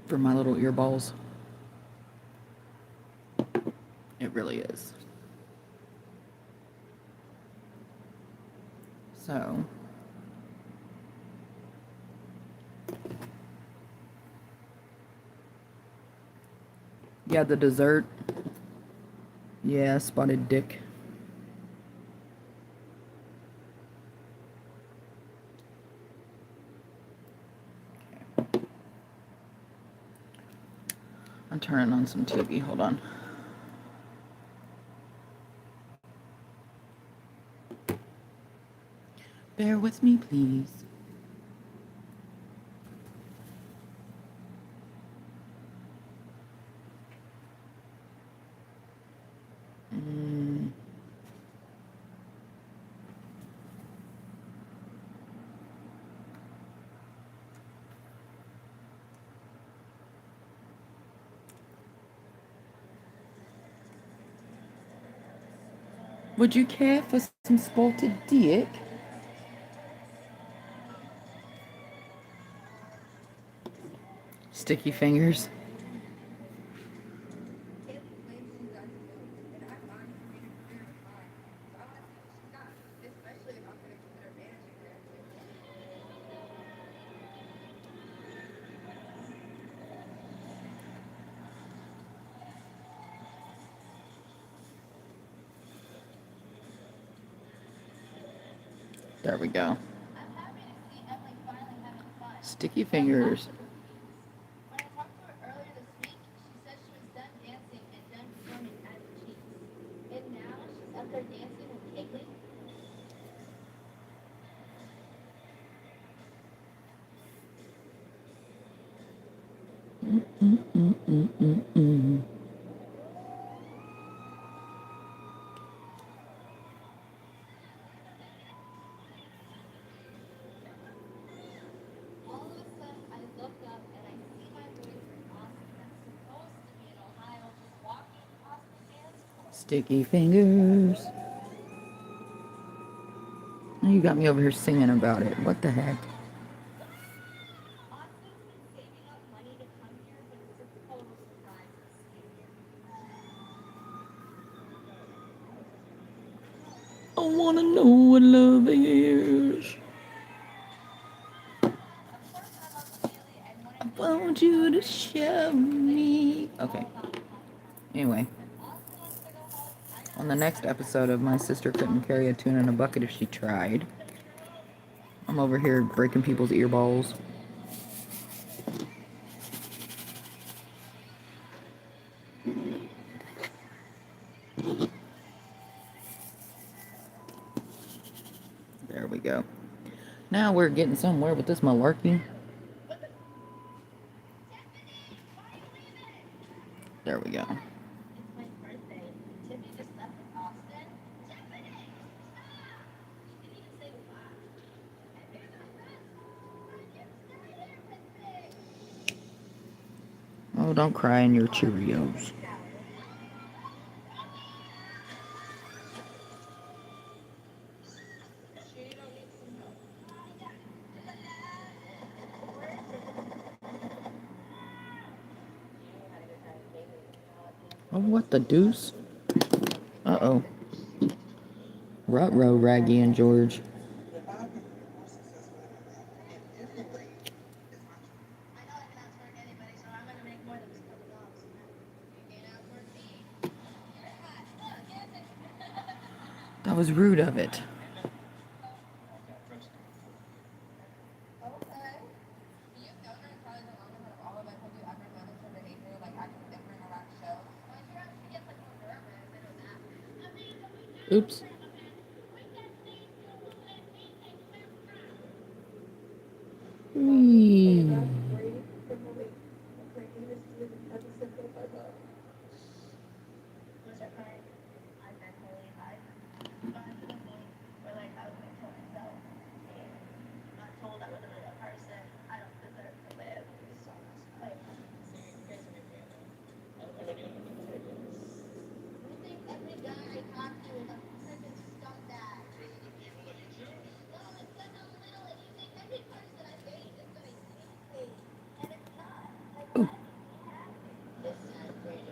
For my little earballs. It really is. So. Yeah, the dessert. Yeah, spotted dick. I'm turning on some TV. Hold on. Bear with me, please. Would you care for some spotted dick? Sticky fingers. There we go. Sticky fingers. When I talked to her earlier this week, she said she was done dancing and done performing at the Cheeks. And now she's up there dancing with Kaylee. All of a sudden, I look up and I see my boyfriend Austin that's supposed to be in Ohio just walking past the dance floor. Sticky fingers. You got me over here singing about it. What the heck? Austin's been saving up money to come here, but it's a total surprise this year. I wanna know what love is. Of course, I love Kaylee and want you to show me. Okay. Anyway, on the next episode of My Sister Couldn't Carry a Tune in a Bucket If She Tried, I'm over here breaking people's earballs. There we go. Now we're getting somewhere with this malarkey. There we go. It's my birthday. Tiffany just left with Austin. Tiffany! She didn't even say why. And you're the best. You stay here with me. Oh, don't cry in your Cheerios. Oh, what the deuce? Uh-oh. Ruh-roh, Raggy and George. I know I can outwork anybody, so I'm gonna make more than just a couple dollars. You can't outwork me. You're hot. Look, get it. That was rude of it. Okay. You've known her probably the longest out of all of us. Have you ever noticed her behavior, like acting different around shows? Well, she gets like more nervous. I know that. Oops. Whee. Was her card? I mentally hide. Or like I was gonna kill myself. I'm not told I was a real person. I don't deserve to live. Like, you think every guy I talk to is a freaking scumbag. Well, it's such a little, and you think every person I date is gonna hate me. And it's not. Like, why do you have it? This sounds great.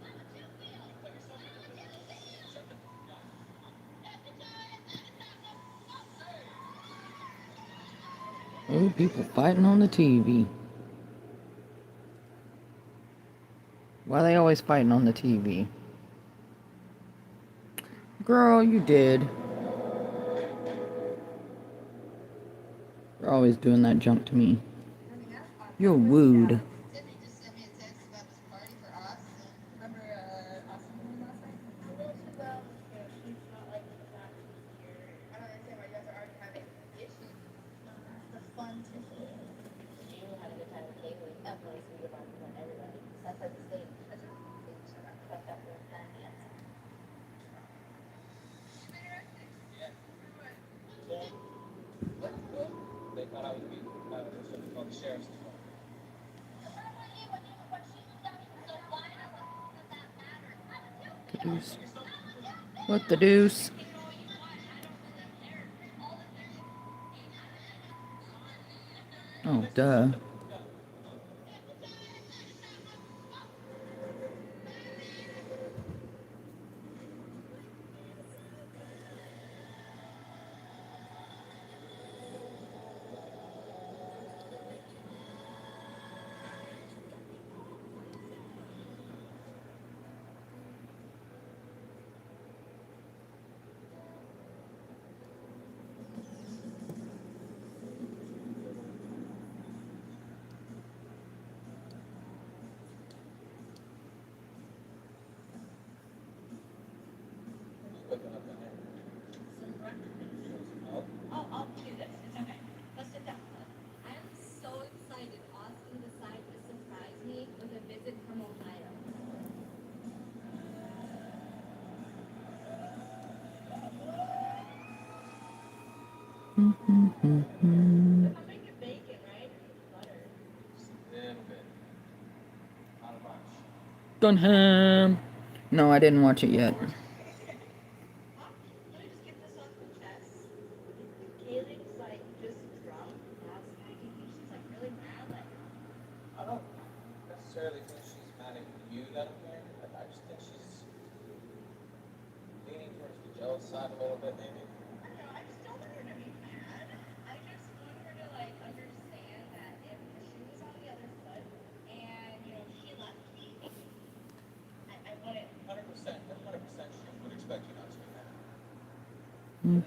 How would you feel? How would you feel? Oh, people fighting on the TV. Why are they always fighting on the TV? Girl, you did. You're always doing that junk to me. You're wooed. Tiffany just sent me a text about this party for us. Remember Austin last night? I know she will. Yeah, she's not like the fact she's here. I don't understand why you guys are already having issues. No, that's the fun Tiffany. You had a good time with Kaylee. Definitely so you're about to want everybody. That's like the same. That's what you should have kept up with that dance. Yeah. They thought I was being something called the sheriff's department. Deuce. What the deuce? Oh, duh. Looking up in there. I'll do this. It's okay. Let's sit down. I am so excited. Austin decided to surprise me with a visit from Ohio. I'm making bacon, right? Butter. Just a little bit. Not a bunch. Dunham. No, I didn't watch it yet. Let me just get this off the chest. Kaylee was like just drunk last night. She's like really mad. Like, I don't necessarily think she's mad at you that I'm there. I just think she's leaning towards the jealous side a little bit, maybe. I don't know. I just don't want her to be mad. I just want her to like understand that if she was on really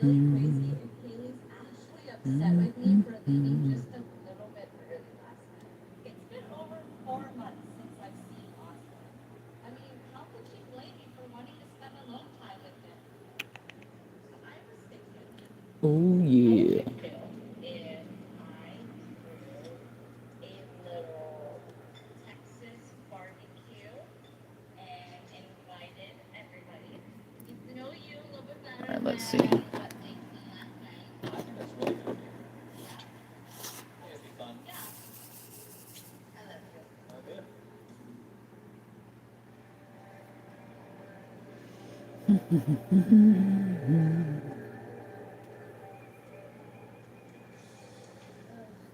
crazy. Haley's actually upset with me for leaving just a little bit early last night. It's been over 4 months since I've seen Austin. I mean, how could she blame me for wanting to spend alone time with him? So I was thinking, Oh what yeah. would you do if I threw a little Texas barbecue and invited everybody? Get to know you a little bit better. All right, let's see. Than what makes me last night. I think that's really good. Yeah. I think it'd be fun. Yeah. I love you. I do.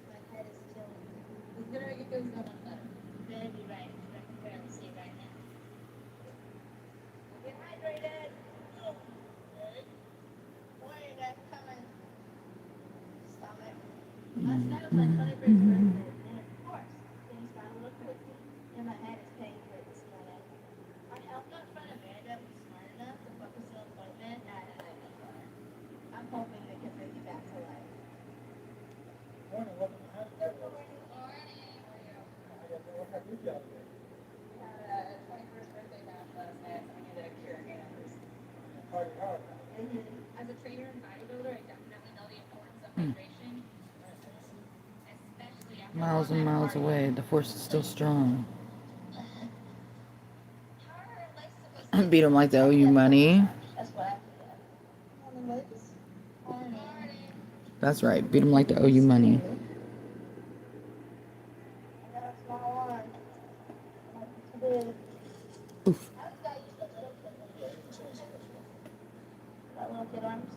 My head is killing me. It's gonna make you feel so much better. You better be right. I can barely see right now. Get hydrated. Okay. Why are you guys coming? Stomach. Last night was my 21st birthday, and of course, things got a little crazy, and my head is paying for it this morning. Our health nut friend Amanda was smart enough to book us an appointment at an IV bar. I'm hoping they can bring me back to life. Morning, welcome to Happy Good Hour. morning. Morning. How are you? What have you got today? We had a 21st birthday bash last night, so we need to cure hangovers. Party hard. As a trainer and bodybuilder, I definitely know the importance of hydration, especially after Miles and miles away, the force is still strong. How are legs supposed to Beat them like they owe you money. That's what I forget. Morning, ladies. Morning. That's right, beat them like they owe you money. I got a small one. It's big. Oof. I was got used to little kid. Got little kid arms.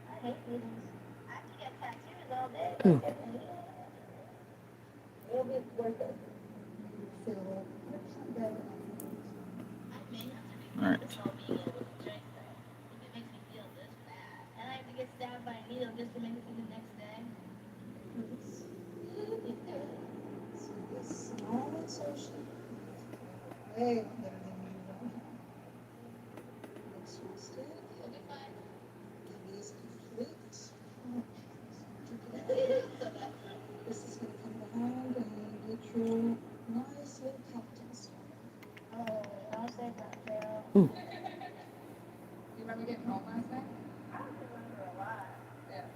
I hate needles. I have to get tattoos all day. Ooh. It'll be worth it. I may have to be All right. this all vegan drink though. If it makes me feel this bad. And I have to get stabbed by a needle just to make it through the next day. Small insertion. Way better than you want. Exhausted. You'll be fine. Maybe is complete. This is going to come behind and get your nice little cocktail started. Oh, I'll say cocktail. Ooh. You remember getting home last night? I don't remember a lot. Yeah.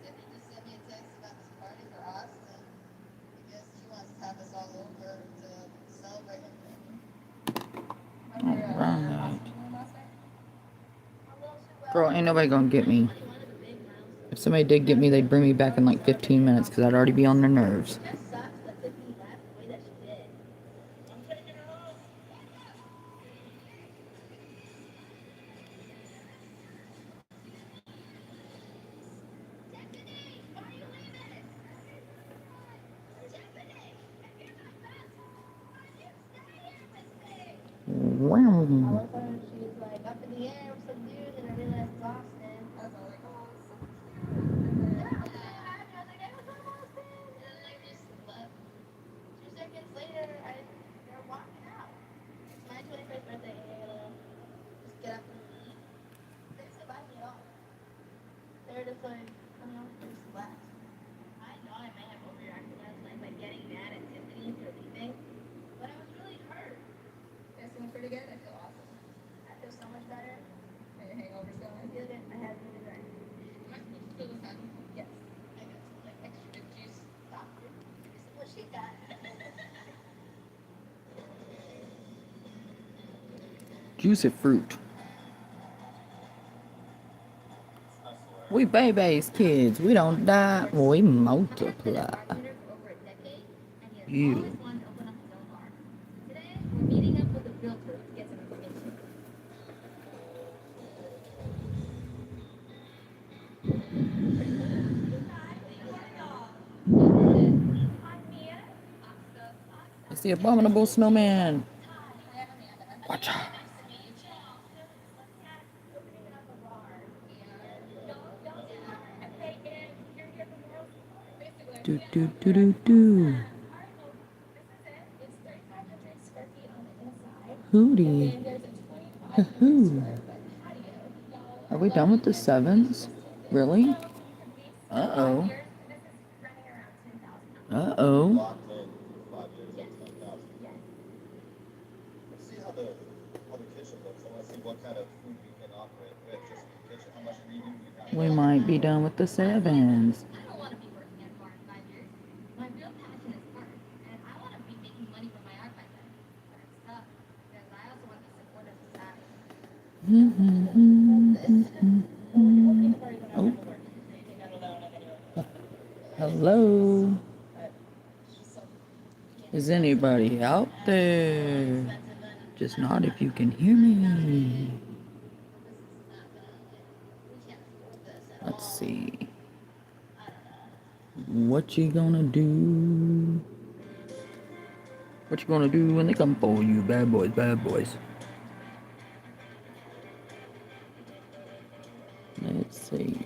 Tiffany just sent me a text about this party for Austin. I guess she wants to have us all over to celebrate him. Remember Alright. Austin last night? A little too well. Bro, ain't nobody gonna get me. If somebody did get me, they'd bring me back in like 15 minutes because I'd already be on their nerves. It just sucks that Tiffany left the way that she did. I'm taking her home. Tiffany, why are you leaving? Tiffany, if you're my best, why don't you stay here with me? I Wow. looked at her and she was like up in the air with some dude and I realized it's Austin. I was all like, oh, it's so cute. Yeah, I was like, hey, what's up, Austin? And then I just left. 2 seconds later, they're walking out. It's my 21st birthday and you're gonna just get up and leave. They didn't say bye to me at all. They were just like, coming on, they just left. I know I may have overreacted last night by getting mad at Tiffany for leaving, but I was really hurt. It's feeling pretty good. I feel awesome. I feel so much better. Are your hangovers I going? feel good. I have really right. Am I supposed to feel this happy? Yes. I got some like extra good juice. Doctor. This is what she got. Juicy fruit. We babies, kids. We don't die. We multiply. Bartender for over a decade, and he has You. always wanted to open up his own bar. Today, we're meeting up with a realtor to get some information. It's the abominable snowman. Watch out. Do do do do do. Hootie. Hoo. Are we done with the sevens? Really? Uh-oh. Uh-oh. Locked in for 5 years at 10,000. Let's see how the kitchen looks. I want to see what kind of food we can operate with just in the kitchen. How much reading we have. We might be done with the sevens. I don't want to be working at a bar in 5 years. My real passion is art, and I want to be making money from my art by then. But it's tough, because I also want to be supportive of society. Oh. Hello? Is anybody out there? Just not if you can hear me. Let's see. What you gonna do? What you gonna do when they come for you, bad boys, bad boys? Let's see.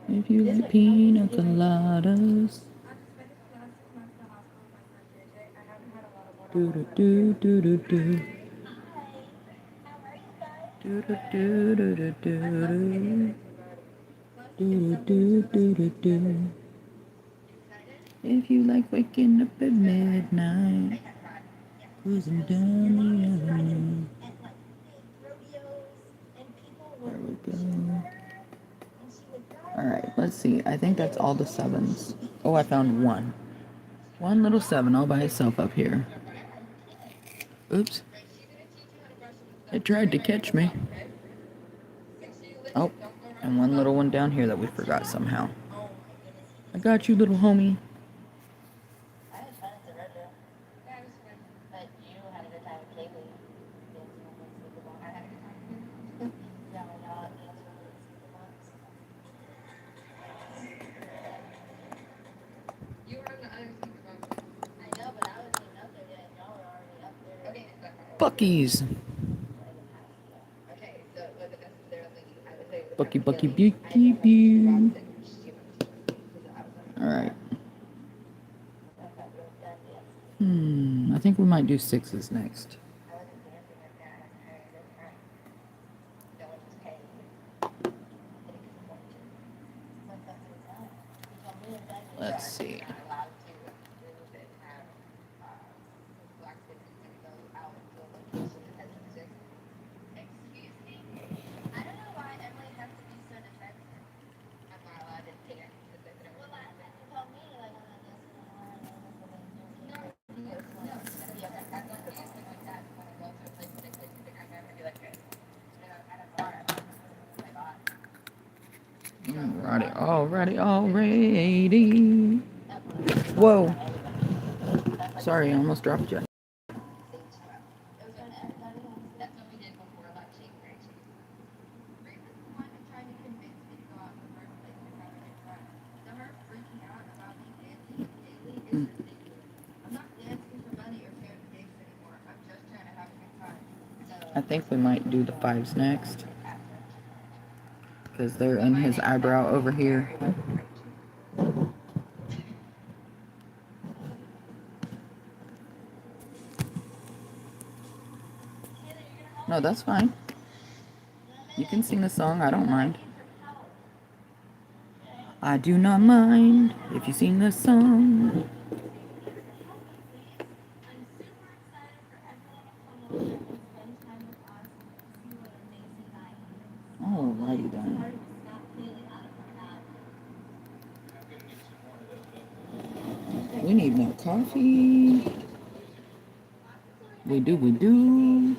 If you like pina coladas. Do do do do do do. Do do do do do do. Do do do do do. If you like waking up at midnight, cruising down the avenue. There we go. Alright, let's see. I think that's all the sevens. Oh, I found one. One little seven all by itself up here. Oops. It tried to catch me. Oh, and one little one down here that we forgot somehow. I got you, little homie. I had fun at the rodeo. Yeah, it was fun. But you had a good time with Kaylee. Dancing on the sleeper. I had a good time. Yeah, my dog danced on the sleeper. You were on the other sleeper. I know, but I wasn't even up there yet. Y'all were already up there. Okay, Bucky's. okay, so it wasn't necessarily, I would say, Bucky, Bucky, Bucky, Boo. Alright. I think we might do sixes next. Let's see. Excuse me? I don't know why Emily has to be so defensive. I'm not allowed to take it. Well, last time you told me, like, I'm not this anymore. No, you. No, it's gonna be okay. I'm not gonna be like that. When I go to a place like this, you think I'm gonna be like this. You know, at a bar, I'm my boss. Alrighty. Whoa. Sorry, I almost dropped you. That's what we did before lunching, right? Ray was the one who tried to convince me to go out in the first place to have a fun. So her freaking out about me dancing daily is ridiculous. I'm not dancing for money or fair gigs anymore. I'm just trying to have a good time. So I think we might do the fives next. Because they're in his eyebrow over here. No, that's fine. You can sing a song, I don't mind. I do not mind if you sing a song. Alrighty then. We need more coffee. We do.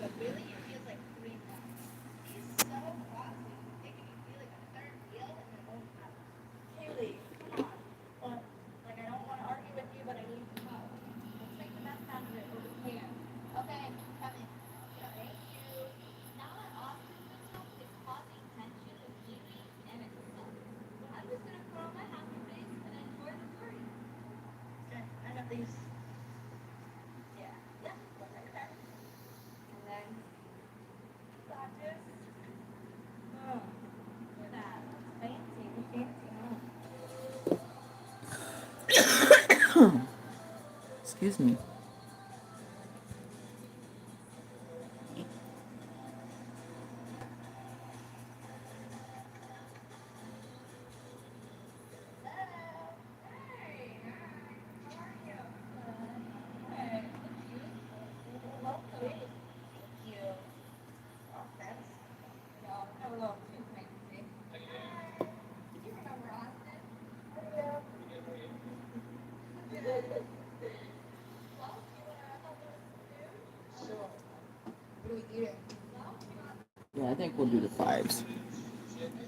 Excuse me. Yeah, I think we'll do the 5s.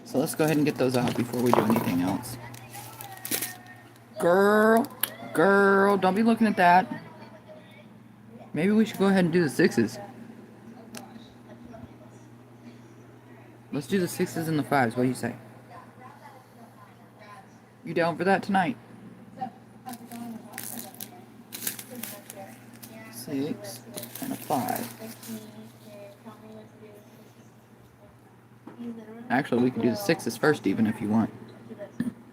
So let's go ahead and get those out before we do anything else. Girl, don't be looking at that. Maybe we should go ahead and do the 6s. Let's do the 6s and the 5s. What do you say? You down for that tonight? 6 and a 5. Actually, we can do the 6s first even if you want.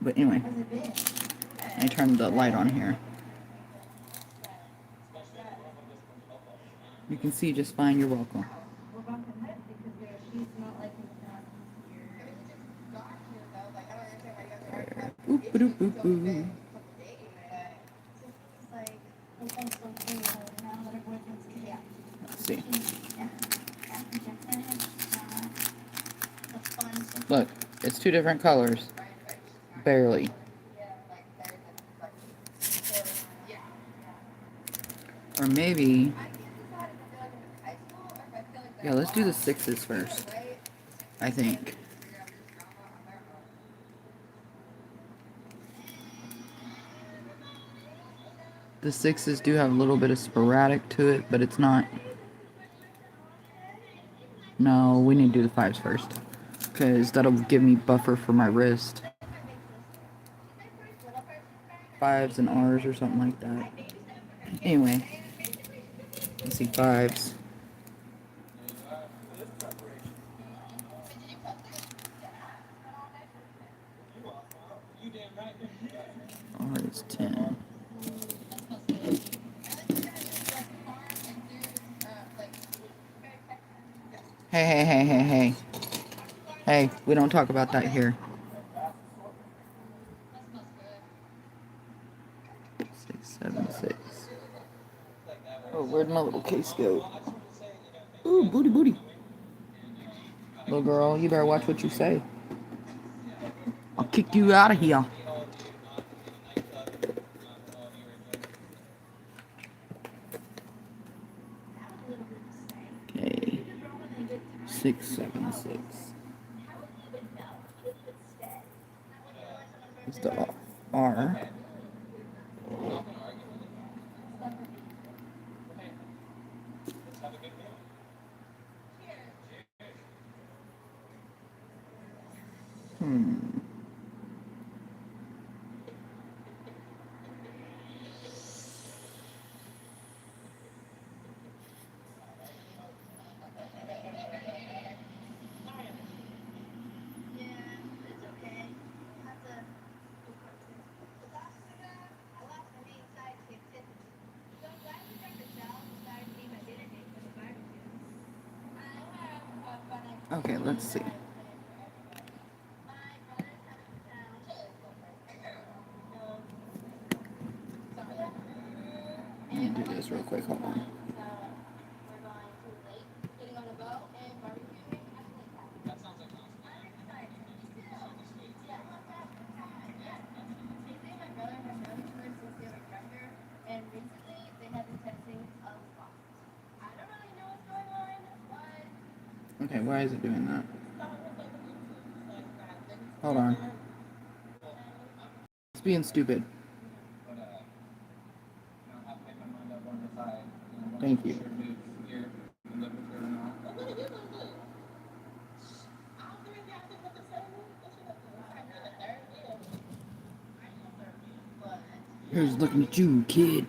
But anyway, I turned the light on here. You can see just fine. You're welcome. Boop, boop, boop, boop. Let's see. Look, it's 2 different colors. Barely. Or maybe... Yeah, let's do the 6s first. I think. The 6s do have a little bit of sporadic to it, but it's not... No, we need to do the 5s first. Because that'll give me buffer for my wrist. 5s and R's or something like that. Anyway. Let's see, 5s. R is 10. Hey. Hey, we don't talk about that here. 6, 7, 6. Oh, where'd my little case go? Ooh, booty. Little girl, you better watch what you say. I'll kick you out of here. Okay. 6, 7, 6. It's the R. Okay, let's see. Let me do this real quick, hold on. Okay, why is it doing that? Hold on. It's being stupid. Thank you. Here's looking at you, kid.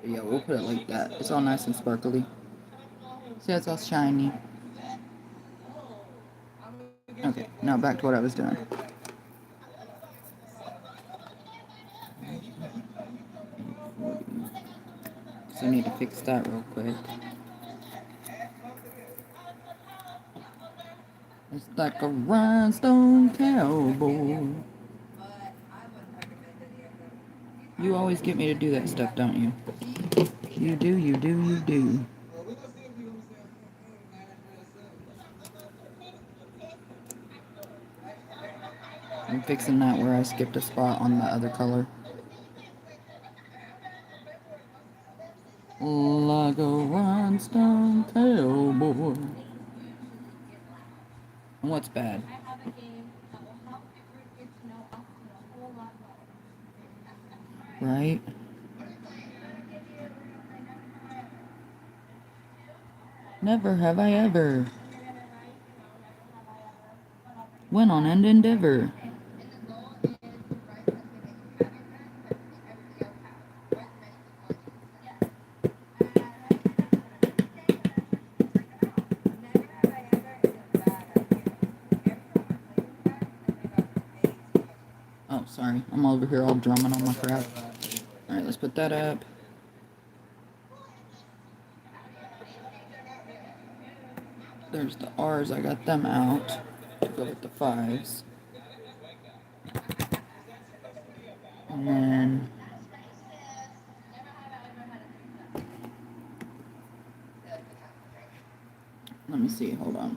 Yeah, we'll put it like that. It's all nice and sparkly. See, it's all shiny. Okay, now back to what I was doing. So I need to fix that real quick. It's like a rhinestone cowboy. You always get me to do that stuff, don't you? You do. I'm fixing that where I skipped a spot on the other color. like a rhinestone cowboy. What's bad? I have a game that will help the group get to know Austin a whole lot better. Right? Never have I ever. Went on an endeavor. Oh, sorry. I'm over here all drumming on my crap. Alright, let's put that up. There's the R's. I got them out to go with the 5s. And then... let me see. Hold on.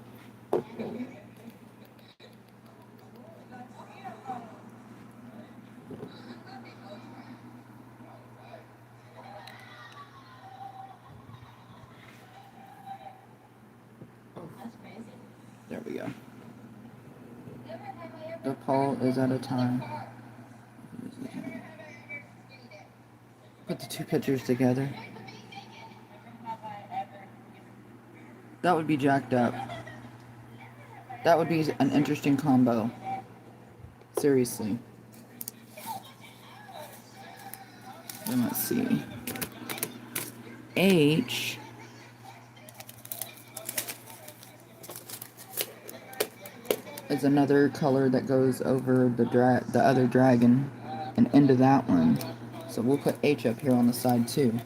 There we go. The poll is at a time. Put the two pictures together. That would be jacked up. That would be an interesting combo. Seriously. Then let's see. H is another color that goes over the other dragon and into that one. So we'll put H up here on the side too.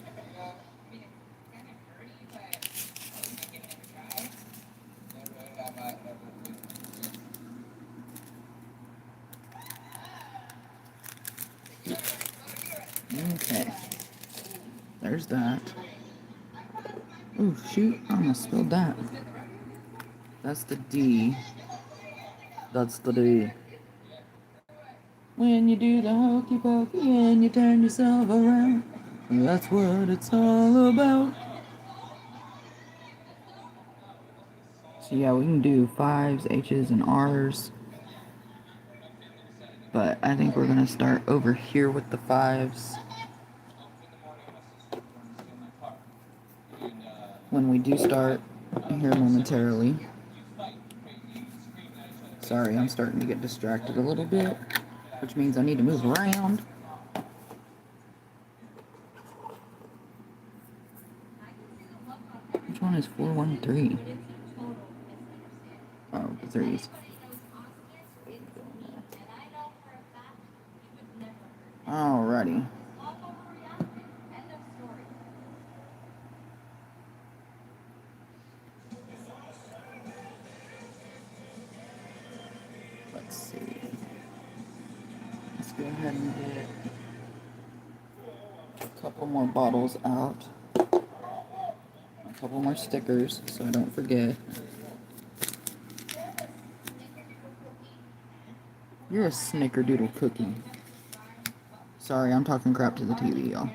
Okay. There's that. Oh shoot, I almost spilled that. That's the D. That's the D. When you do the hokey pokey and you turn yourself around, that's what it's all about. So yeah, we can do 5s, H's, and R's. But I think we're gonna start over here with the 5s. When we do start here momentarily. Sorry, I'm starting to get distracted a little bit, which means I need to move around. Which one is 413? Oh, the 3s. Alrighty. Let's see. Let's go ahead and get a couple more bottles out. A couple more stickers so I don't forget. You're a snickerdoodle cookie. Sorry, I'm talking crap to the TV, y'all.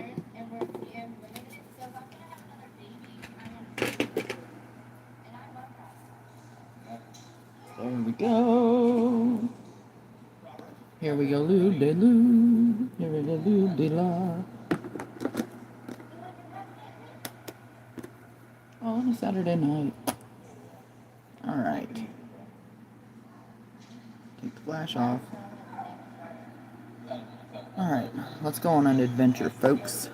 There we go. Here we go, loo-de-loo. Here we go, loo-de-la. Oh, on a Saturday night. Alright. Take the flash off. Alright, let's go on an adventure, folks.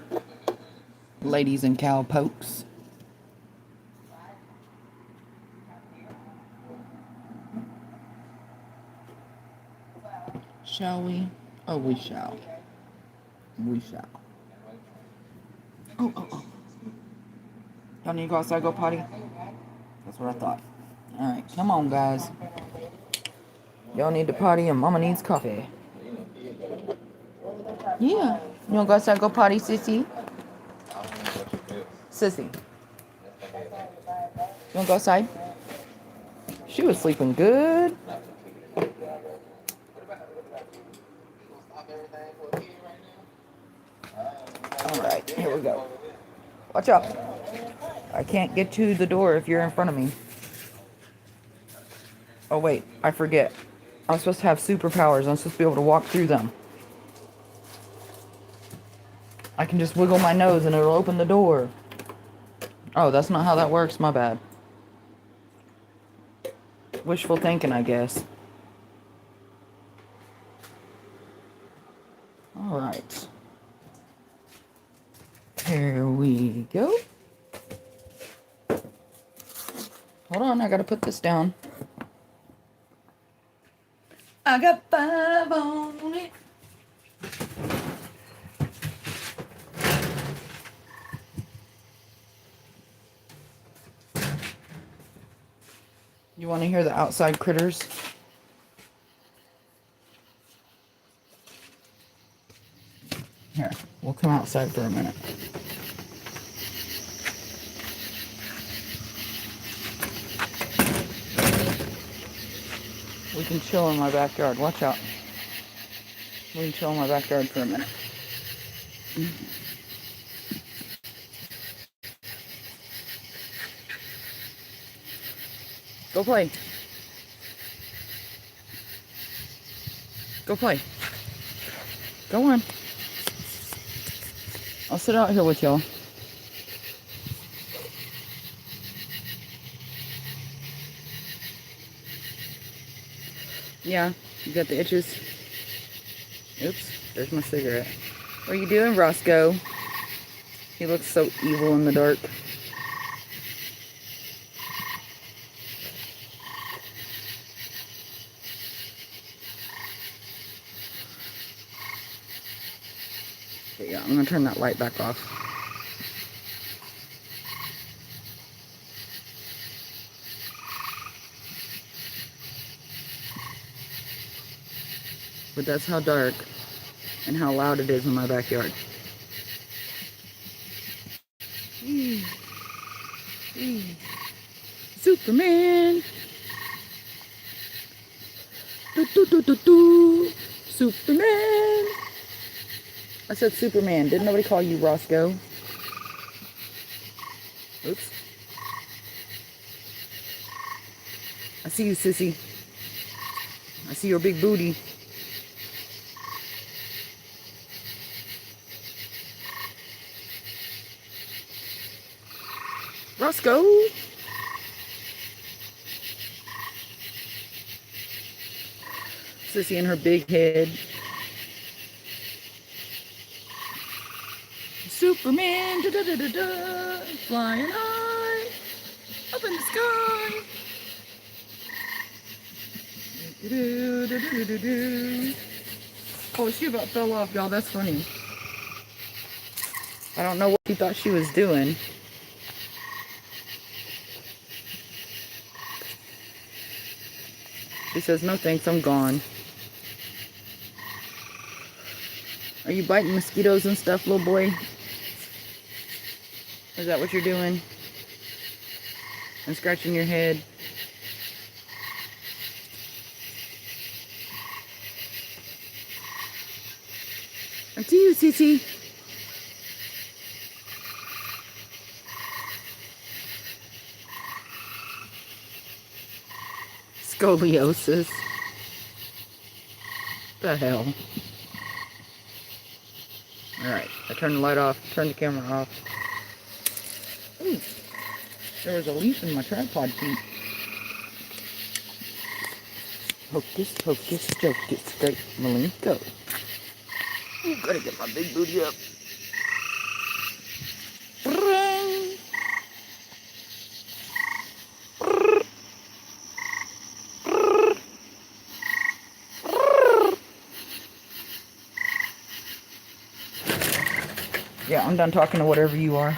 Ladies and cowpokes. Shall we? Oh, we shall. We shall. Oh. Y'all need to go outside, go potty? That's what I thought. Alright, come on, guys. Y'all need to potty and mama needs coffee. Yeah. You wanna go outside, go potty, sissy? Sissy. You wanna go outside? She was sleeping good. Alright, here we go. Watch out. I can't get to the door if you're in front of me. Oh, wait. I forget. I'm supposed to have superpowers. I'm supposed to be able to walk through them. I can just wiggle my nose and it'll open the door. Oh, that's not how that works. My bad. Wishful thinking, I guess. Alright. Here we go. Hold on, I gotta put this down. I got 5 on it. You want to hear the outside critters? Here, we'll come outside for a minute. We can chill in my backyard. Watch out. We can chill in my backyard for a minute. Go play. Go play. Go on. I'll sit out here with y'all. Yeah, you got the itches. Oops, there's my cigarette. What are you doing, Roscoe? He looks so evil in the dark. Okay, yeah, I'm gonna turn that light back off. But that's how dark and how loud it is in my backyard. Superman! Do, do, do, do, do. Superman! I said Superman. Didn't nobody call you Roscoe? Oops. I see you, sissy. I see your big booty. Roscoe! Sissy and her big head. Superman, da da da da da, flying high, up in the sky. Do, do, do, do, do, do. Oh, she about fell off, y'all. That's funny. I don't know what she thought she was doing. She says, no thanks, I'm gone. Are you biting mosquitoes and stuff, little boy? Is that what you're doing? And scratching your head? And to you, Cece. Scoliosis. The hell? Alright, I turned the light off, turned the camera off. Ooh, there was a leaf in my tripod feet. Hocus pocus, jocus, great Malenko. Ooh, gotta get my big booty up. Yeah, I'm done talking to whatever you are.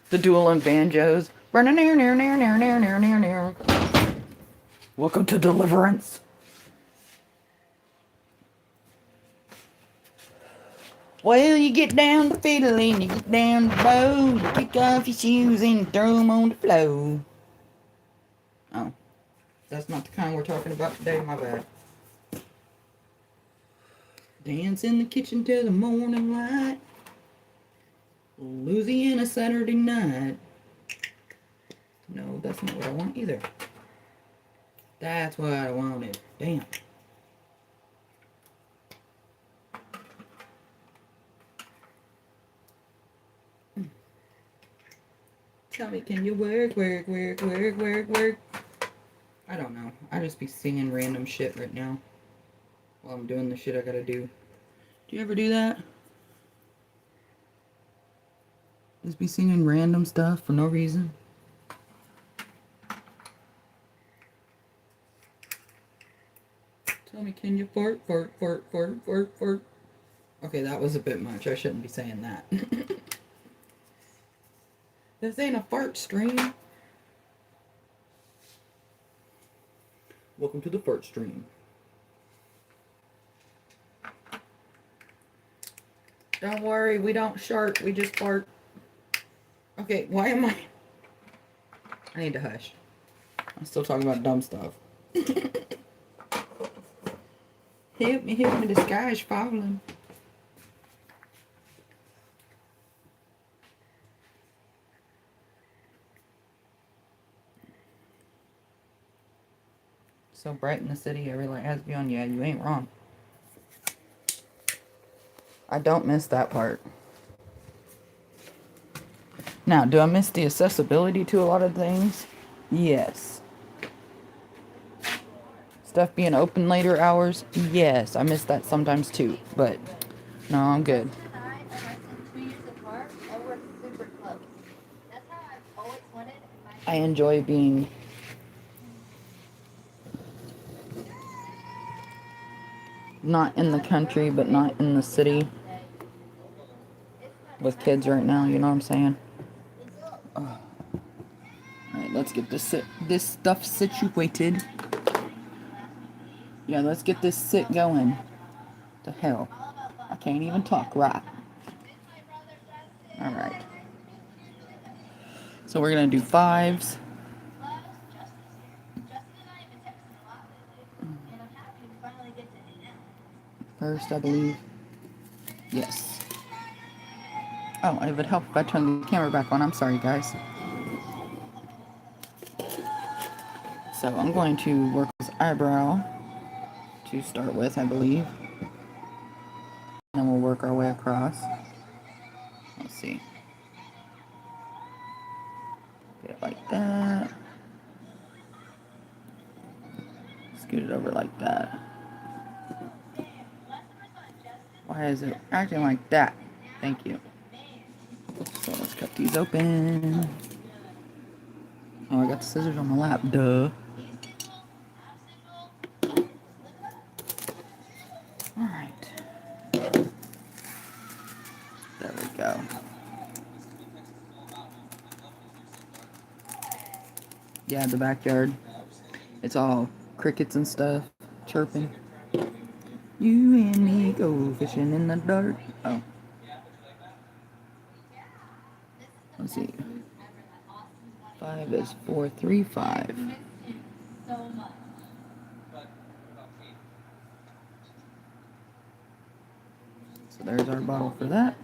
The dueling banjos. Welcome to Deliverance. Well, you get down to fiddling, you get down to bow, you kick off your shoes and throw them on the floor. Oh, that's not the kind we're talking about today, my bad. Dance in the kitchen till the morning light. Louisiana Saturday night. No, that's not what I want either. That's what I wanted. Damn. Tell me, can you work? I don't know. I just be singing random shit right now while I'm doing the shit I gotta do. Do you ever do that? Just be singing random stuff for no reason? Tell me, can you fart? Okay, that was a bit much. I shouldn't be saying that. This ain't a fart stream. Welcome to the fart stream. Don't worry, we don't shart, we just fart. Okay, why am I need to hush. I'm still talking about dumb stuff. Help me, the sky is falling. So bright in the city, every light has to be on. Yeah, you ain't wrong. I don't miss that part. Now, do I miss the accessibility to a lot of things? Yes. Stuff being open later hours? Yes, I miss that sometimes too. But, no, I'm good. Justin and I are less than 2 years apart, and we're super close. That's how I've always wanted my I enjoy being not in the country, but not in the city with kids right now, you know what I'm saying? Alright, let's get this stuff situated. Yeah, let's get this sit going. The hell. I can't even talk right. Alright. So we're gonna do fives. First, I believe. Yes. Oh, it would help if I turn the camera back on. I'm sorry, guys. So I'm going to work his eyebrow to start with, I believe. And then we'll work our way across. Let's see. Get it like that. Scoot it over like that. Why is it acting like that? Thank you. So let's cut these open. Oh, I got the scissors on my lap. Duh. Alright. There we go. Yeah, the backyard. It's all crickets and stuff chirping. You and me go fishing in the dark. Oh. Let's see. 5 is 4, 3, 5. So there's our bottle for that.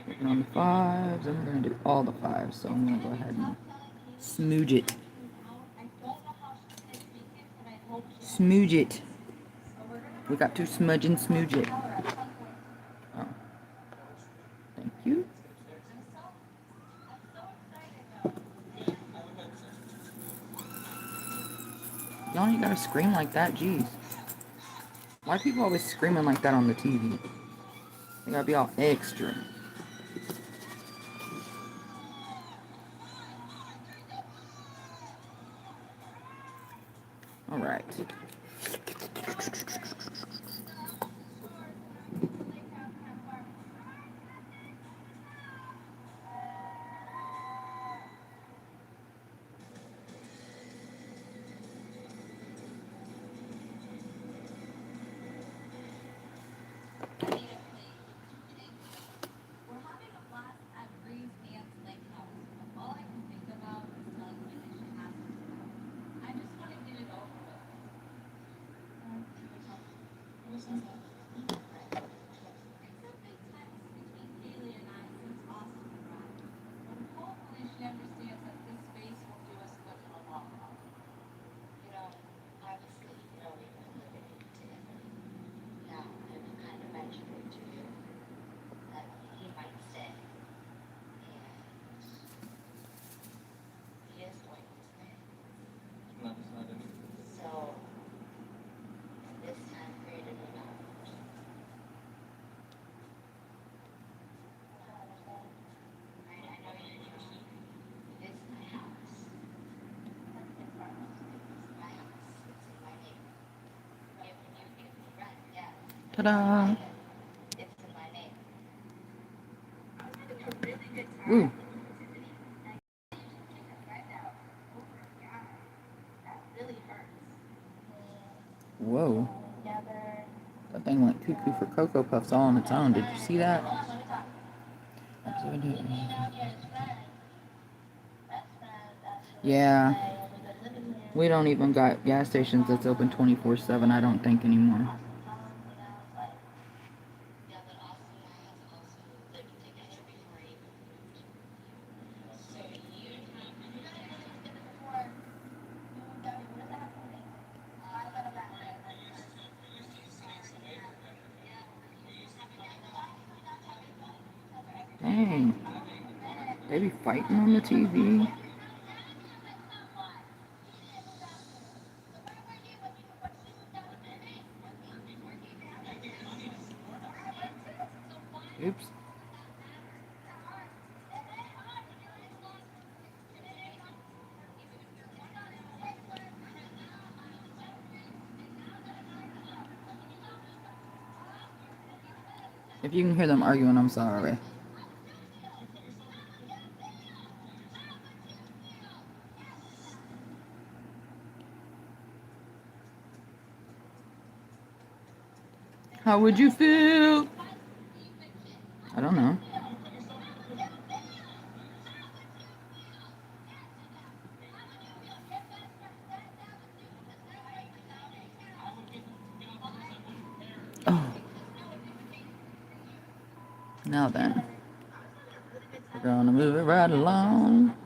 Working on the 5s, and we're going to do all the 5s. So I'm going to go ahead and smooge it. Smooge it. We got to smudge and smooge it. Oh. Thank you. Y'all ain't gotta scream like that, jeez. Why are people always screaming like that on the TV? They gotta be all extra. Alright. Haley and I since Austin arrived. And hopefully she understands that this space will do us good in the long run. You know, obviously, you know, we've been living together. Now, I'm kind of venturing to you that he might stay. And he is going to stay. Not decided. So, this time created an opportunity. I know you're interested. It's my house. It's my house. It's in my name. If you give me rent, yeah. Ta-da! It's in my name. Ooh. That really hurts. Whoa. Together. That thing went cuckoo for Cocoa Puffs all on its own. Did you see that? Yeah. We don't even got gas stations that's open 24/7, I don't think, anymore. Yeah, but also has also lived together before he moved. So you have to get it before you moved out. What is happening? I got a back there. Dang. They be fighting on the TV. Oops. If you can hear them arguing, I'm sorry. How would you feel? I don't know. Oh. Now then. We're gonna move it right along.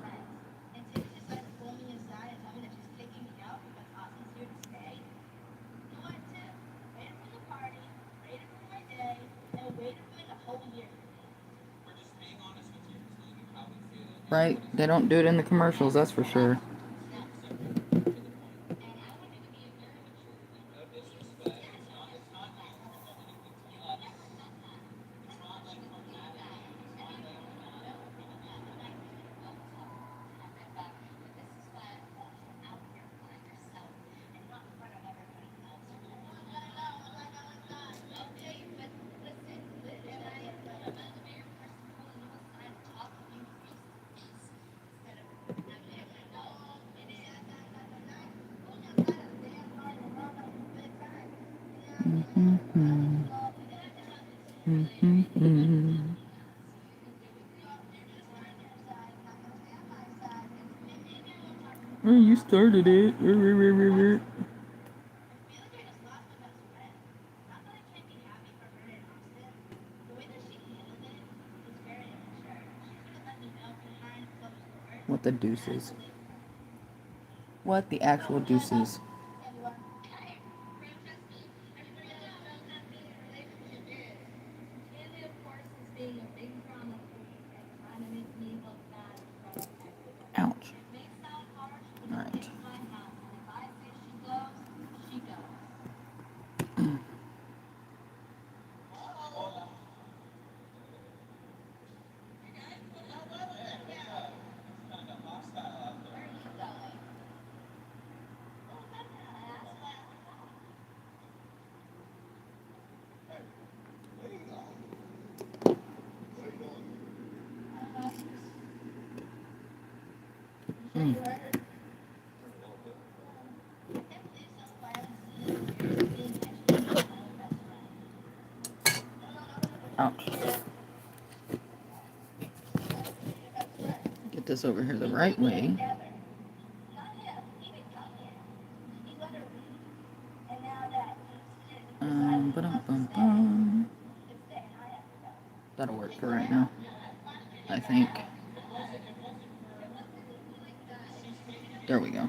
And Tiff decided to pull me aside and tell me that she's kicking me out because Austin's here to stay. You know what, Tiff? Waited for the party, waited for my day, and waited for the whole year. We're just being honest with you, telling you how we feel. Right? They don't do it in the commercials, that's for sure. Oh, you started it. What the deuces? What the actual deuces? Ouch. Alright. Ouch. Get this over here the right way. Bum, ba-dum, bum, bum. That'll work for right now, I think. There we go.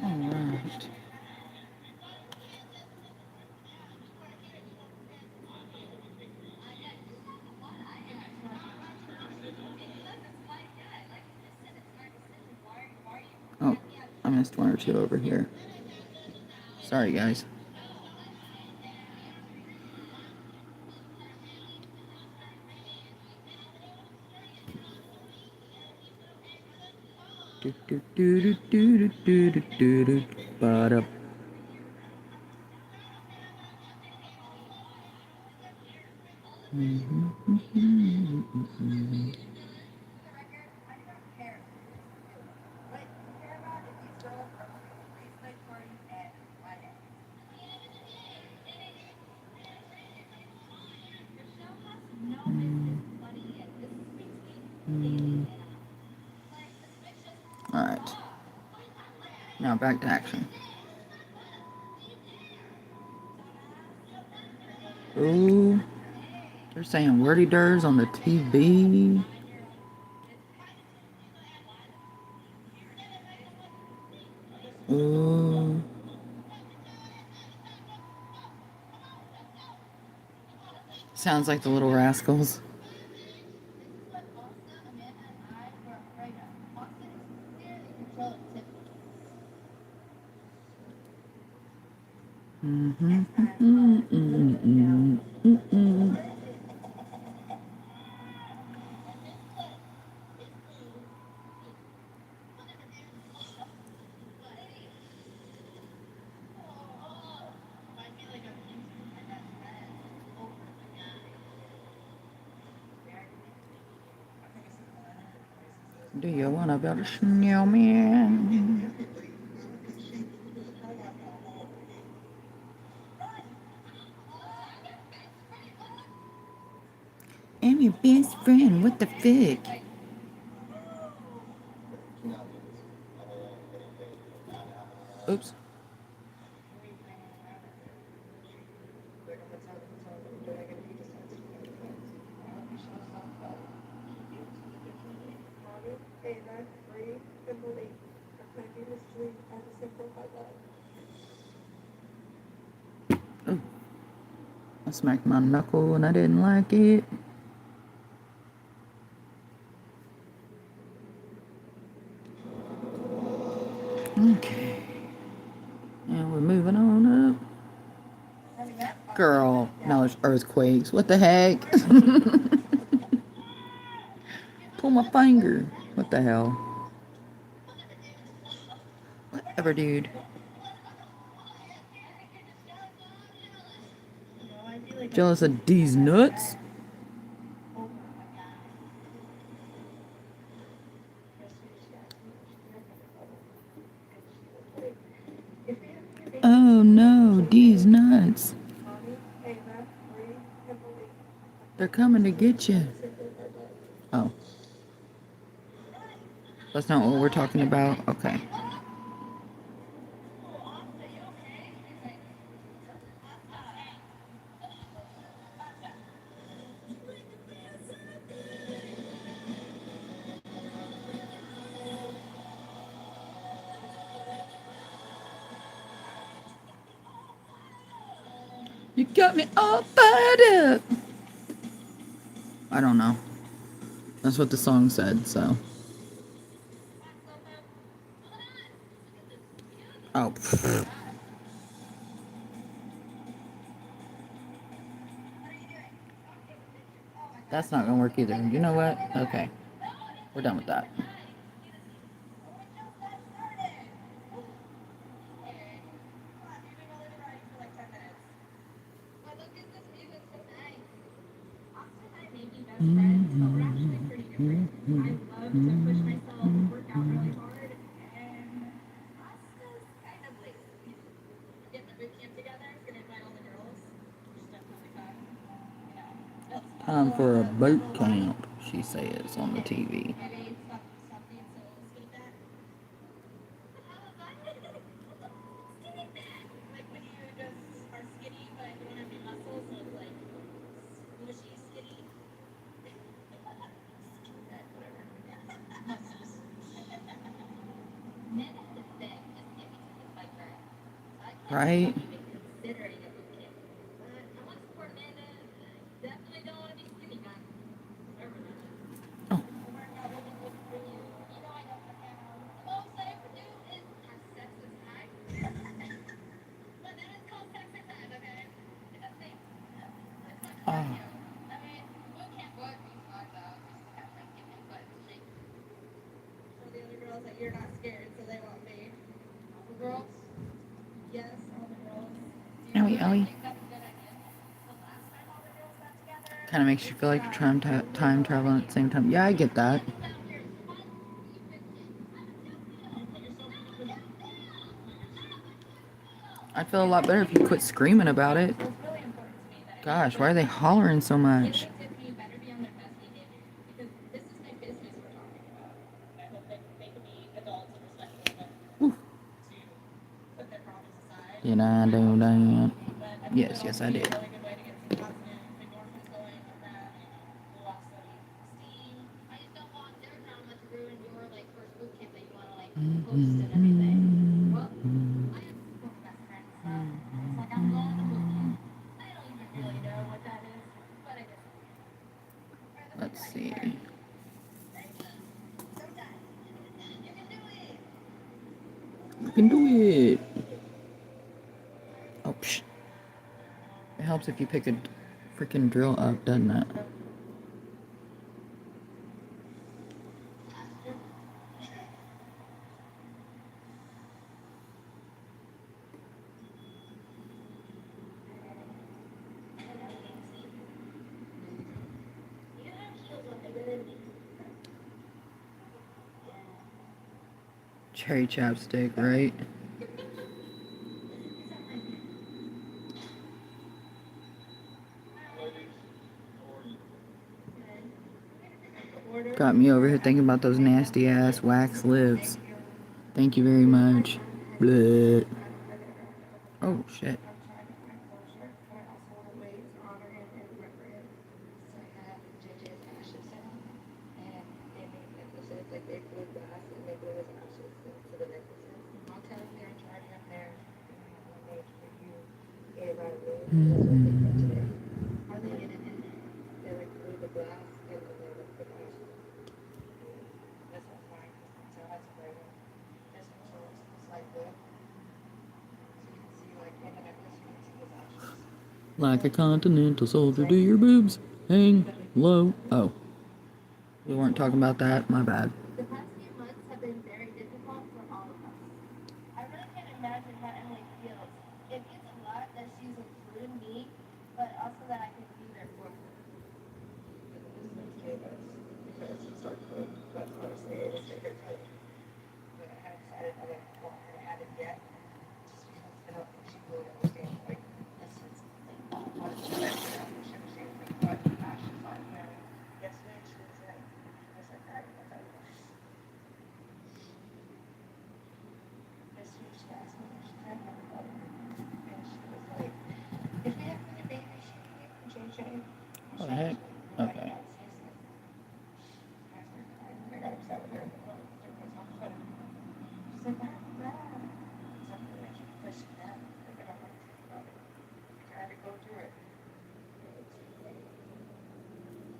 All right. Oh, I missed one or two over here. Sorry, guys. Do do do do do do do do do. Ba-da. All right. Now back to action. Ooh, they're saying wordy durs on the TV. Ooh. Sounds like the Little Rascals. Do you wanna build a snowman? I'm your best friend. What the fuck? Oops. Hey, that's free and believe. I do this dream as a simple love. Oh, I smacked my knuckle and I didn't like it. Okay. And we're moving on up. Girl, now there's earthquakes. What the heck? Pull my finger. What the hell? Whatever, dude. Jealous of Dee's nuts? Oh no, Dee's nuts. They're coming to get you. Oh. That's not what we're talking about? Okay. You got me all fired up. I don't know. That's what the song said, so. Oh. Pfft. That's not gonna work either. You know what? Okay. We're done with that. Time for a boot camp, she says on the TV. Maybe stop being so skinny fat. Like when you just are skinny but you don't have any muscles, so it's like squishy skinny. Skinny fat, whatever. Muscles. Men have to beg just to get me to look like her. So I can't Right? even considering a boot camp. But I want to support Amanda. I definitely don't want to be skinny guy. Whatever that is. Oh, Work out really good for you. You know I know I can. The most I ever do is have sex with time. But that is called sex with time, okay? It's a thing. It's not ah, cardio. I mean, boot camp would be fun though. Just have like give me butt and shake. Show the other girls that you're not scared, so they want me. All the girls. Yes, all the girls. Do you owie, really owie. think that's a good idea? The last time all the girls got together. Kind of makes you feel like you're trying to time traveling at the same time. Yeah, I get that. I'd feel a lot better if you quit screaming about it. It's really important to me that Gosh, why are they hollering so much? Tiffany better be on their best behavior because this is my business we're talking about. I hope they can be adults and respectful enough to put their problems aside. Did I do that? But I think Yes, it'll yes, also I be a did. really good way to get some positive endorphins going on that. We'll off some steam. I just don't want their drama to ruin your like first boot camp that you want to like post and everything. Well, I have four best friends, so it's like I'm going to boot camp. I don't even really know what that is, but I guess. Let's see. Sometimes you can do it. You can do it. Oh, psh. It helps if you pick a freaking drill up, doesn't it? You have heels on bigger than me. Cherry chapstick, right? Got me over here thinking about those nasty ass wax lips. Thank you very much. Bleh. Oh shit. I'm trying to find closure, but I also want to wait to honor him and remember him. So I have JJ's ashes down, and they made necklaces, like they blew glass and they blew his ashes into the necklaces. I'll tell them they're in charge up there. And I have one made for you, a by blue. That's what they did today. Are they in it? They like blew the glass and then they like put ashes. This one's mine, so I sprayed it. This one looks like blue. So you can see like in the necklace, you can see his ashes. Like a continental soldier, do your boobs hang low? Oh. We weren't talking about that. My bad. The past few months have been very difficult for all of us. I really can't imagine how Emily feels. It means a lot that she's included me, but also that I can be there for her. Because it's our code, but honestly, it is their code. But I have decided I don't want her to have it yet, just because I don't think she really understands, like, this is, like, what is the best thing. She understands, like, what ashes are. You know, yesterday she was like, I was like, alright, what's up? Yesterday she asked me if she had another brother, and she was like, if we have another baby, she can get from JJ. What the heck? Okay. I got upset with her. She's like, wow, wow. Something that you push it down. Like, I don't want to think about it. I had to go through it.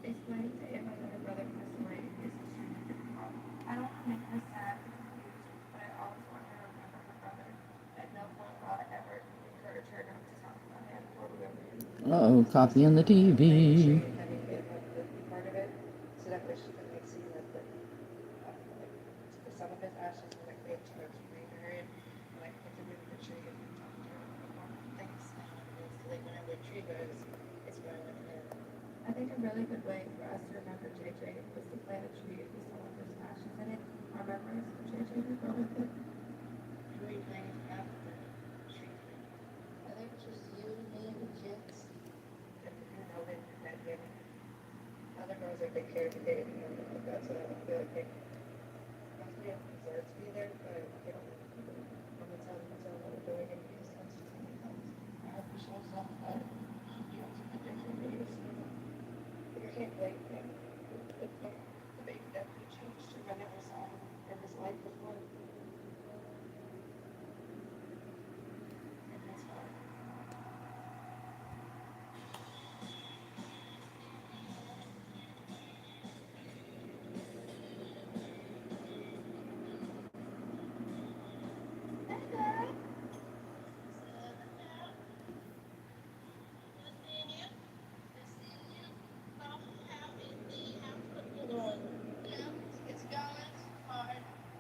Explaining to Emma that her brother passed away is extremely difficult. I don't want to make her sad or confused, but I always want her to remember her brother. At no point will I ever encourage her not to talk about him or remember him. Uh-oh, copying the TV. Having been like the part of it, so that way she can like see like some of his ashes were like made to cremate her in, and like put them in the tree and talk to her about things. Like when I would tree goes, it's when I went in. I think a really good way for us to remember JJ was to plant a tree with some of his ashes in it. Our memories of JJ would grow with it. Who are you planning to have the tree for? I think just you, me, and the kids. And you know that him. as if they care to date and everything like that, so they don't feel like they deserve to be there, but they don't want to tell them what they're doing and because that's just something else. You can't blame them. They definitely changed too. I never saw him in his life before. And that's hard. It's going hard.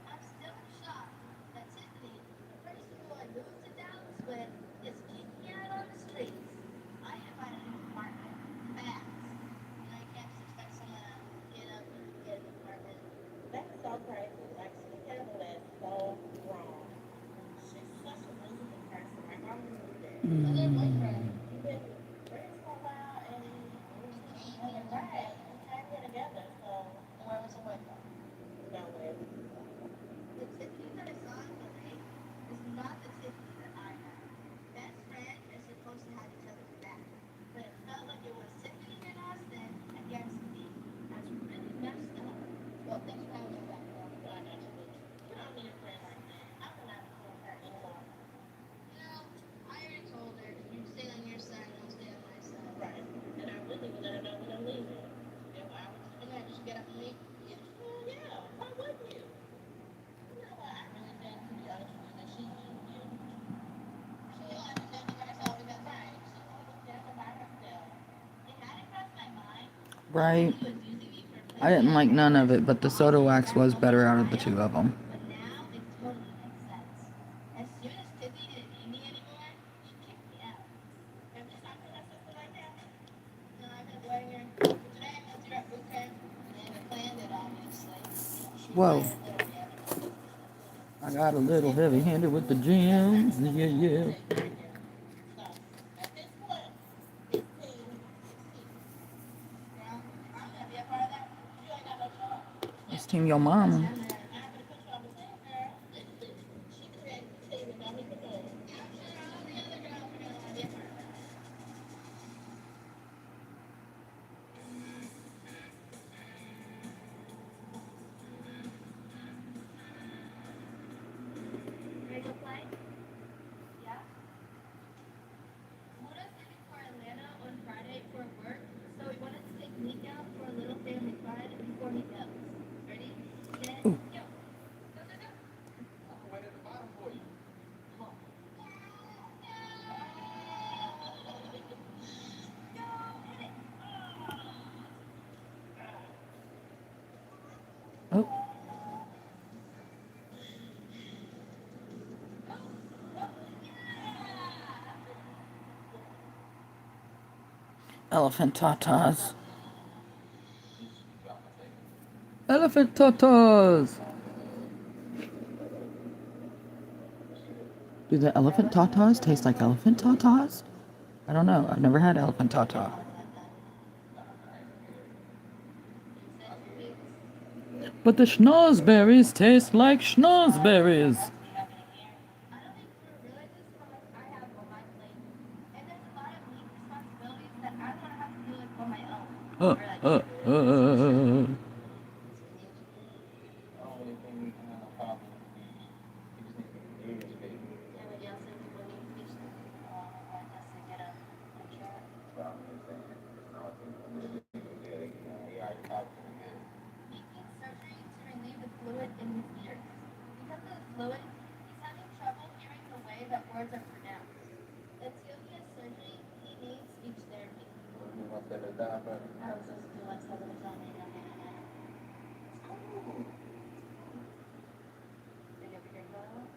I'm still in shock that Tiffany, the person who I moved to Dallas with, is kicking me out on the streets. I invited an apartment fast. And I can't just expect someone to get up and get an apartment. That's so crazy. Like, she handled it so wrong. She's such a miserable person. Like, I don't know that. And their boyfriend, You've been friends for a while, and you're right. You came here together, so where was her boyfriend? no way. The Tiffany that I saw in the lake is not the Tiffany that I had. Best friend is supposed to have each other's back. But it felt like it was Tiffany and Austin against me. That's really messed up. Well, thanks for having me back. I got you, bitch. You don't need a friend like that. I'm not a friend her anymore. You know, I already told her, if you stay on your side, I'll stay on my side. Right. And I really would let her know we don't leave her. And why would And then just get up and leave. you? Yeah. Why wouldn't you? You know what? I really think, to be honest with you, that she used you. She only protected herself at that time. She only was there by herself. It hadn't crossed my mind. Right. She was using me for I didn't like none of it, but the soda wax was better out of the two of them. But now it totally makes sense. As soon as Tiffany didn't need me anymore, she kicked me out. Have you talked to her sister like that? No, I've been avoiding her. Today I went to her boot camp and planned it obviously. She Whoa. fired little Gavin. I got a little heavy-handed with the gems. Yeah, yeah. So, at this point, 15, 16. Now, I'm gonna be a part of that. You ain't got no choice. It's Team Yo Mama. I'm gonna put you on the team, girl. She created the team and don't even know it. And I'm sure all the other girls are gonna wanna be a part of that. Ready to play? Yeah? Muda's leaving for Atlanta on Friday for work, so we wanted to take Nick out for a little family fun before he goes. Ready? Set, go. Go, go, go. I'm right at the bottom for you. Come on. Go, hit it. Oh. Elephant tatas. Elephant tatas. Do the elephant tatas taste like elephant tatas? I don't know. I've never had elephant tata. But the schnozberries taste like schnozberries. I don't think Drew realizes how much I have on my plate. And there's a lot of neat responsibilities that I don't want to have to deal with on my own. Uh, uh, uh. The only thing we can have a problem with is you just need to communicate. Everybody else says people need to teach them like us to get up and track. Well, I'm just saying, it's not like we already talked to him again. He needs surgery to relieve the fluid in his ears. Because of the fluid, he's having trouble hearing the way that words are pronounced. Until he has surgery, he needs speech therapy. You want to say the diaper? I was supposed to do like 7 or something. Did you ever hear about it?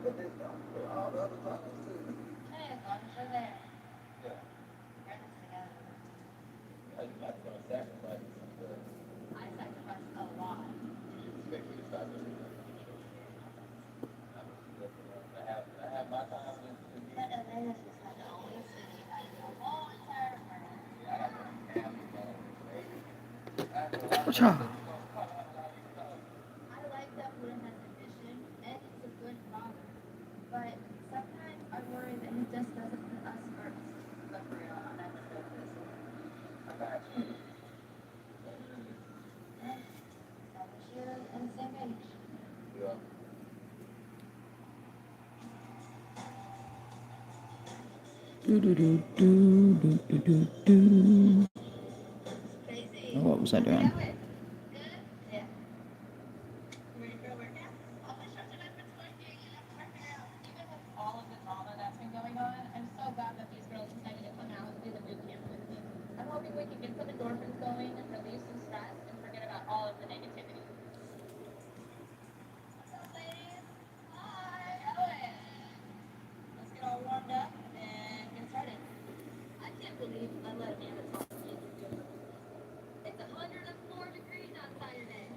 But this don't for all the other tacos too. Hey, as long as you're there. Yeah. We're in this together. Like, you're not gonna sacrifice something. I sacrificed a lot. You expect me to stop doing that? I have my time to But Atlanta's just had to own Wacha. I like that Wood has ambition and he's a good father. But sometimes I worry that he just doesn't put us first. Look, Brianna, I'm not gonna go this way. I got you. That we share on the same page. Yeah. Do do do do do do do do. Crazy. Oh, what was I doing? Good? Yeah. You ready for a workout? All my shirts and outfits going here. You have to work it out. Even with all of the drama that's been going on, I'm so glad that these girls decided to come out and do the boot camp with me. I'm hoping we can get some endorphins going, relieve some stress, and forget about all of the negativity. What's up, ladies? Hi, Owen. Let's get all warmed up and get started. I can't believe I let Amanda talk me into doing this. It's 104 degrees outside today.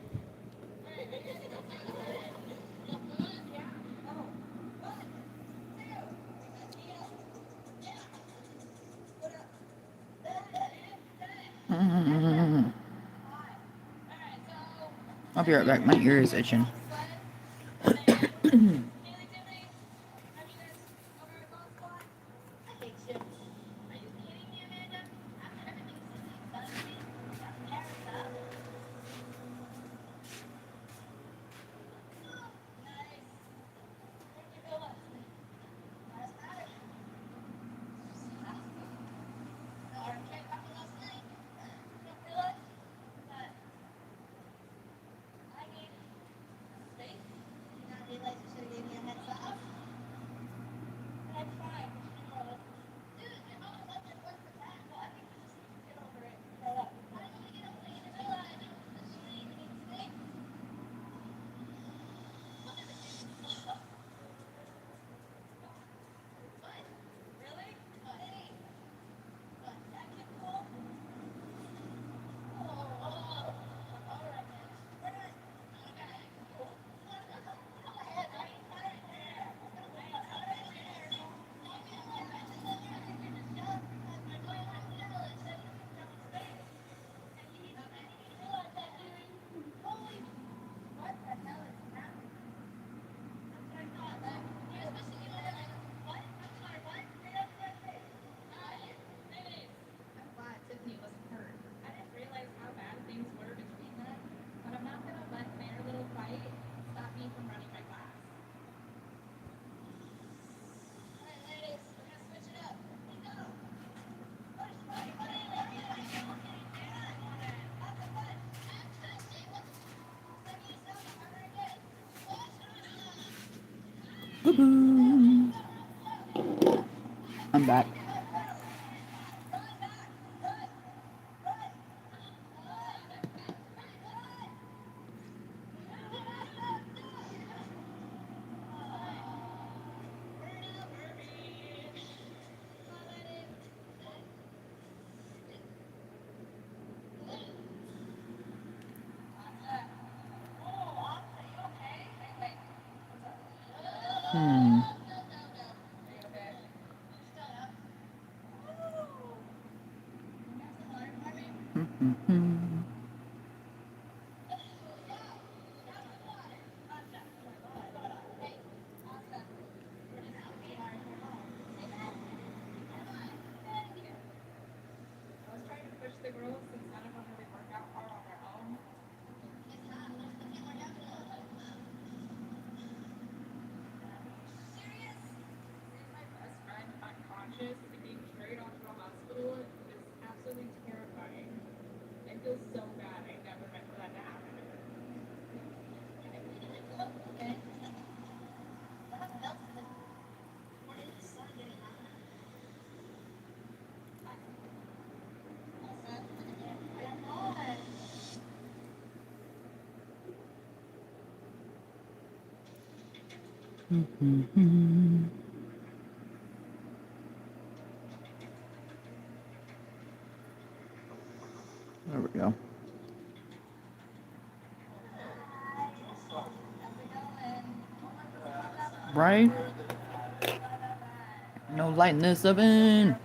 I'll be right back. My ear is itching. I'm back. Hmm. There we go. Right? No light in this oven.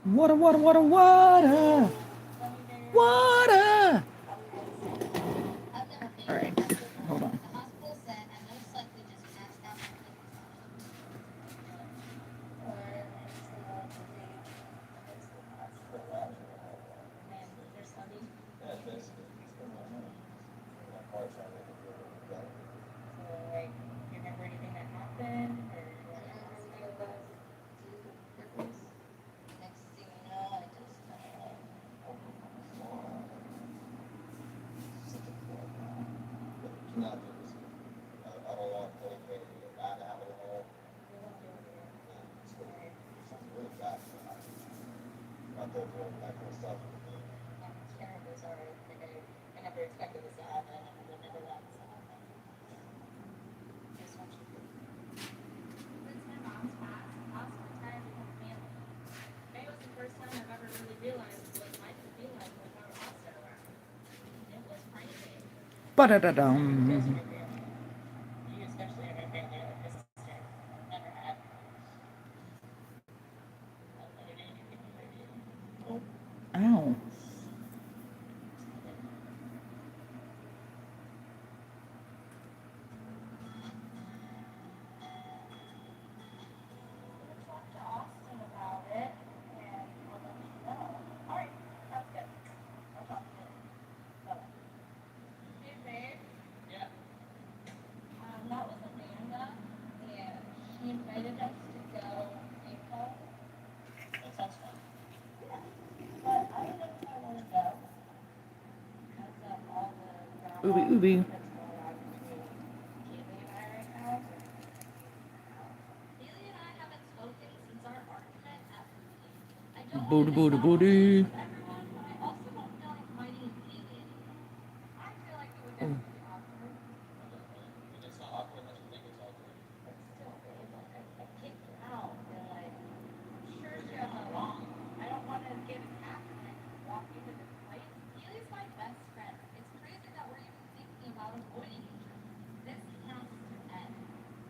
Water, water, water, water. Water. I've never been. All right. Hold on. The hospital said I most likely just passed out from kidney stone. Or it's the disease against the cause. And their study. Yeah, basically. That part's not really good. So, like, do you remember anything that happened? Or I don't remember anything about herpes. Next thing you know, I just opened my floor. Not that it's, I don't want anything bad to happen to her. It's really bad. Not that doing that kind of stuff. it's terrible, sorry. Like, I never expected this to happen. I never want this to happen. Just want you to Since my mom's passed, us retired with the family. May was the first time I've ever really realized what life would be like without Austin around. It was crazy. Ba-da-da-dum. your family. You especially have a family like this sister. Never had. I'll never do anything with you. Ow. Talk to Austin about it, and I'll let you know. All right, sounds good. I'll talk to you later. Bye. Hey, babe. Yeah. That was Amanda, and she invited us to go paintball. That sounds fun. But I don't know if I want to go because of all the drama Ooby, ooby. that's going on between Kaylee and I right now. Haley and I haven't spoken since our argument at Booty. I don't Booty, want to booty, make booty. everyone, but I also don't feel like fighting with Haley anymore. I feel like it would Oh. definitely be awkward. And it's not awkward unless you think it's awkward. But still, babe, like, I kicked her out, and like, I'm sure she has a wrong. I don't want to get attacked when I walk into this place. Haley's my best friend. It's crazy that we're even thinking about avoiding each other. This counts to end.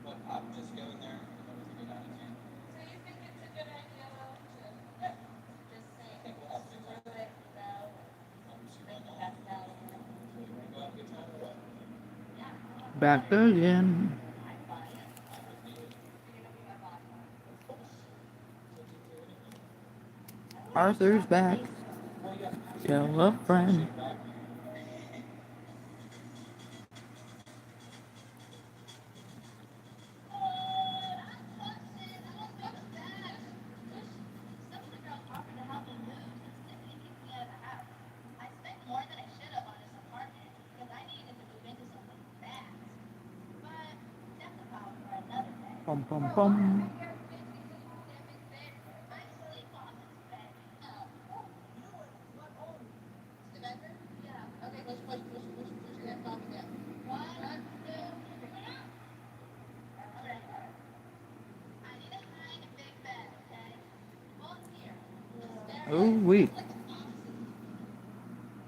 But I'm just going there with a good attitude. So you think it's a good idea, though, to just say, I think we'll have a good time. screw it, no, I'm just make going the there. best out of it? So you want to go have a good time or what? Yeah, Back again. I'm fine. I would need it. You're gonna be my boss. Of course. So you do anything. Arthur's back. Well, yeah. Tell a friend. Back. someone about offered to help me move since Tiffany kicked me out of the house. I spent more than I should have on this apartment because I needed to move into something fast. But that's a problem for another day. Bum, bum, bum. I sleep on this bed. The bedroom? Yeah. Okay, push your left off again. 1, 2, 3, out. Okay. I need a kind of big bed, okay? Both here. Oh, wait. You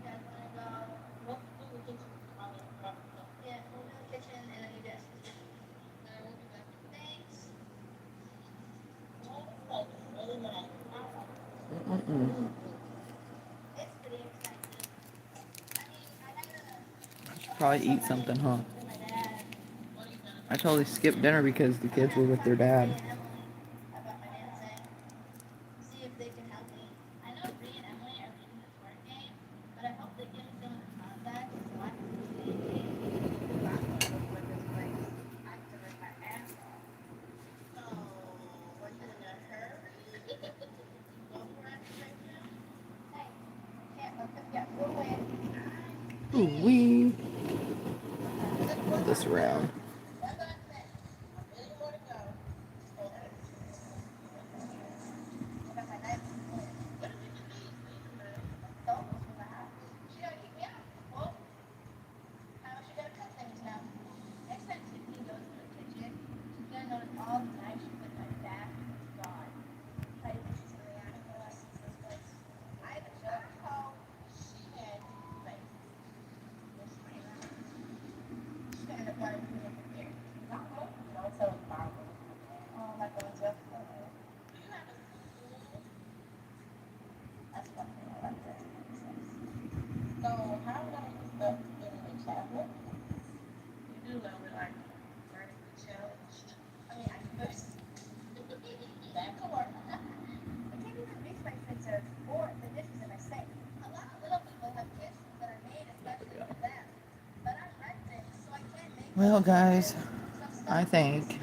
guys wanna go? We'll do the kitchen. Yeah, we'll do the kitchen and then you guys. We'll be back. Thanks. Mm-mm. It's pretty exciting. I mean, I had I should probably eat something, huh? with my dad. I totally skipped dinner because the kids were with their dad. Bree and Emily about my dancing. See if they can help me. I know Bree and Emily are leading the tour game, but I hope they give me some of the contacts so I can communicate. If I'm gonna go with this place, I have to work my ass off. Oh, we're in a hurry. Go for it right now. Hey, can't look at yeah, we'll wait. Ooh, wee. This round. That's what I said. Where you wanna go? I got my knife. What did you need? Don't go from the house. She gotta keep me out. Well, how is she gonna cook things now? Next time Tiffany goes to the kitchen, she's gonna notice all the knives she put in my bag is gone. How do you think she's gonna react when I see this place? I sure hope she had like She's gonna end up wanting me in here. not hope, don't tell them about it. Oh, I'm not going to. Do you have a school? Well, guys, I think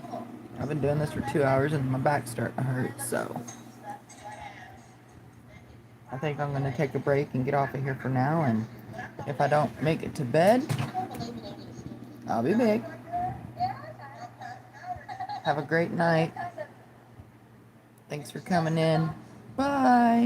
I've been doing this for 2 hours and my back's starting to hurt, so I think I'm going to take a break and get off of here for now. And if I don't make it to bed, I'll be back. Have a great night. Thanks for coming in. Bye.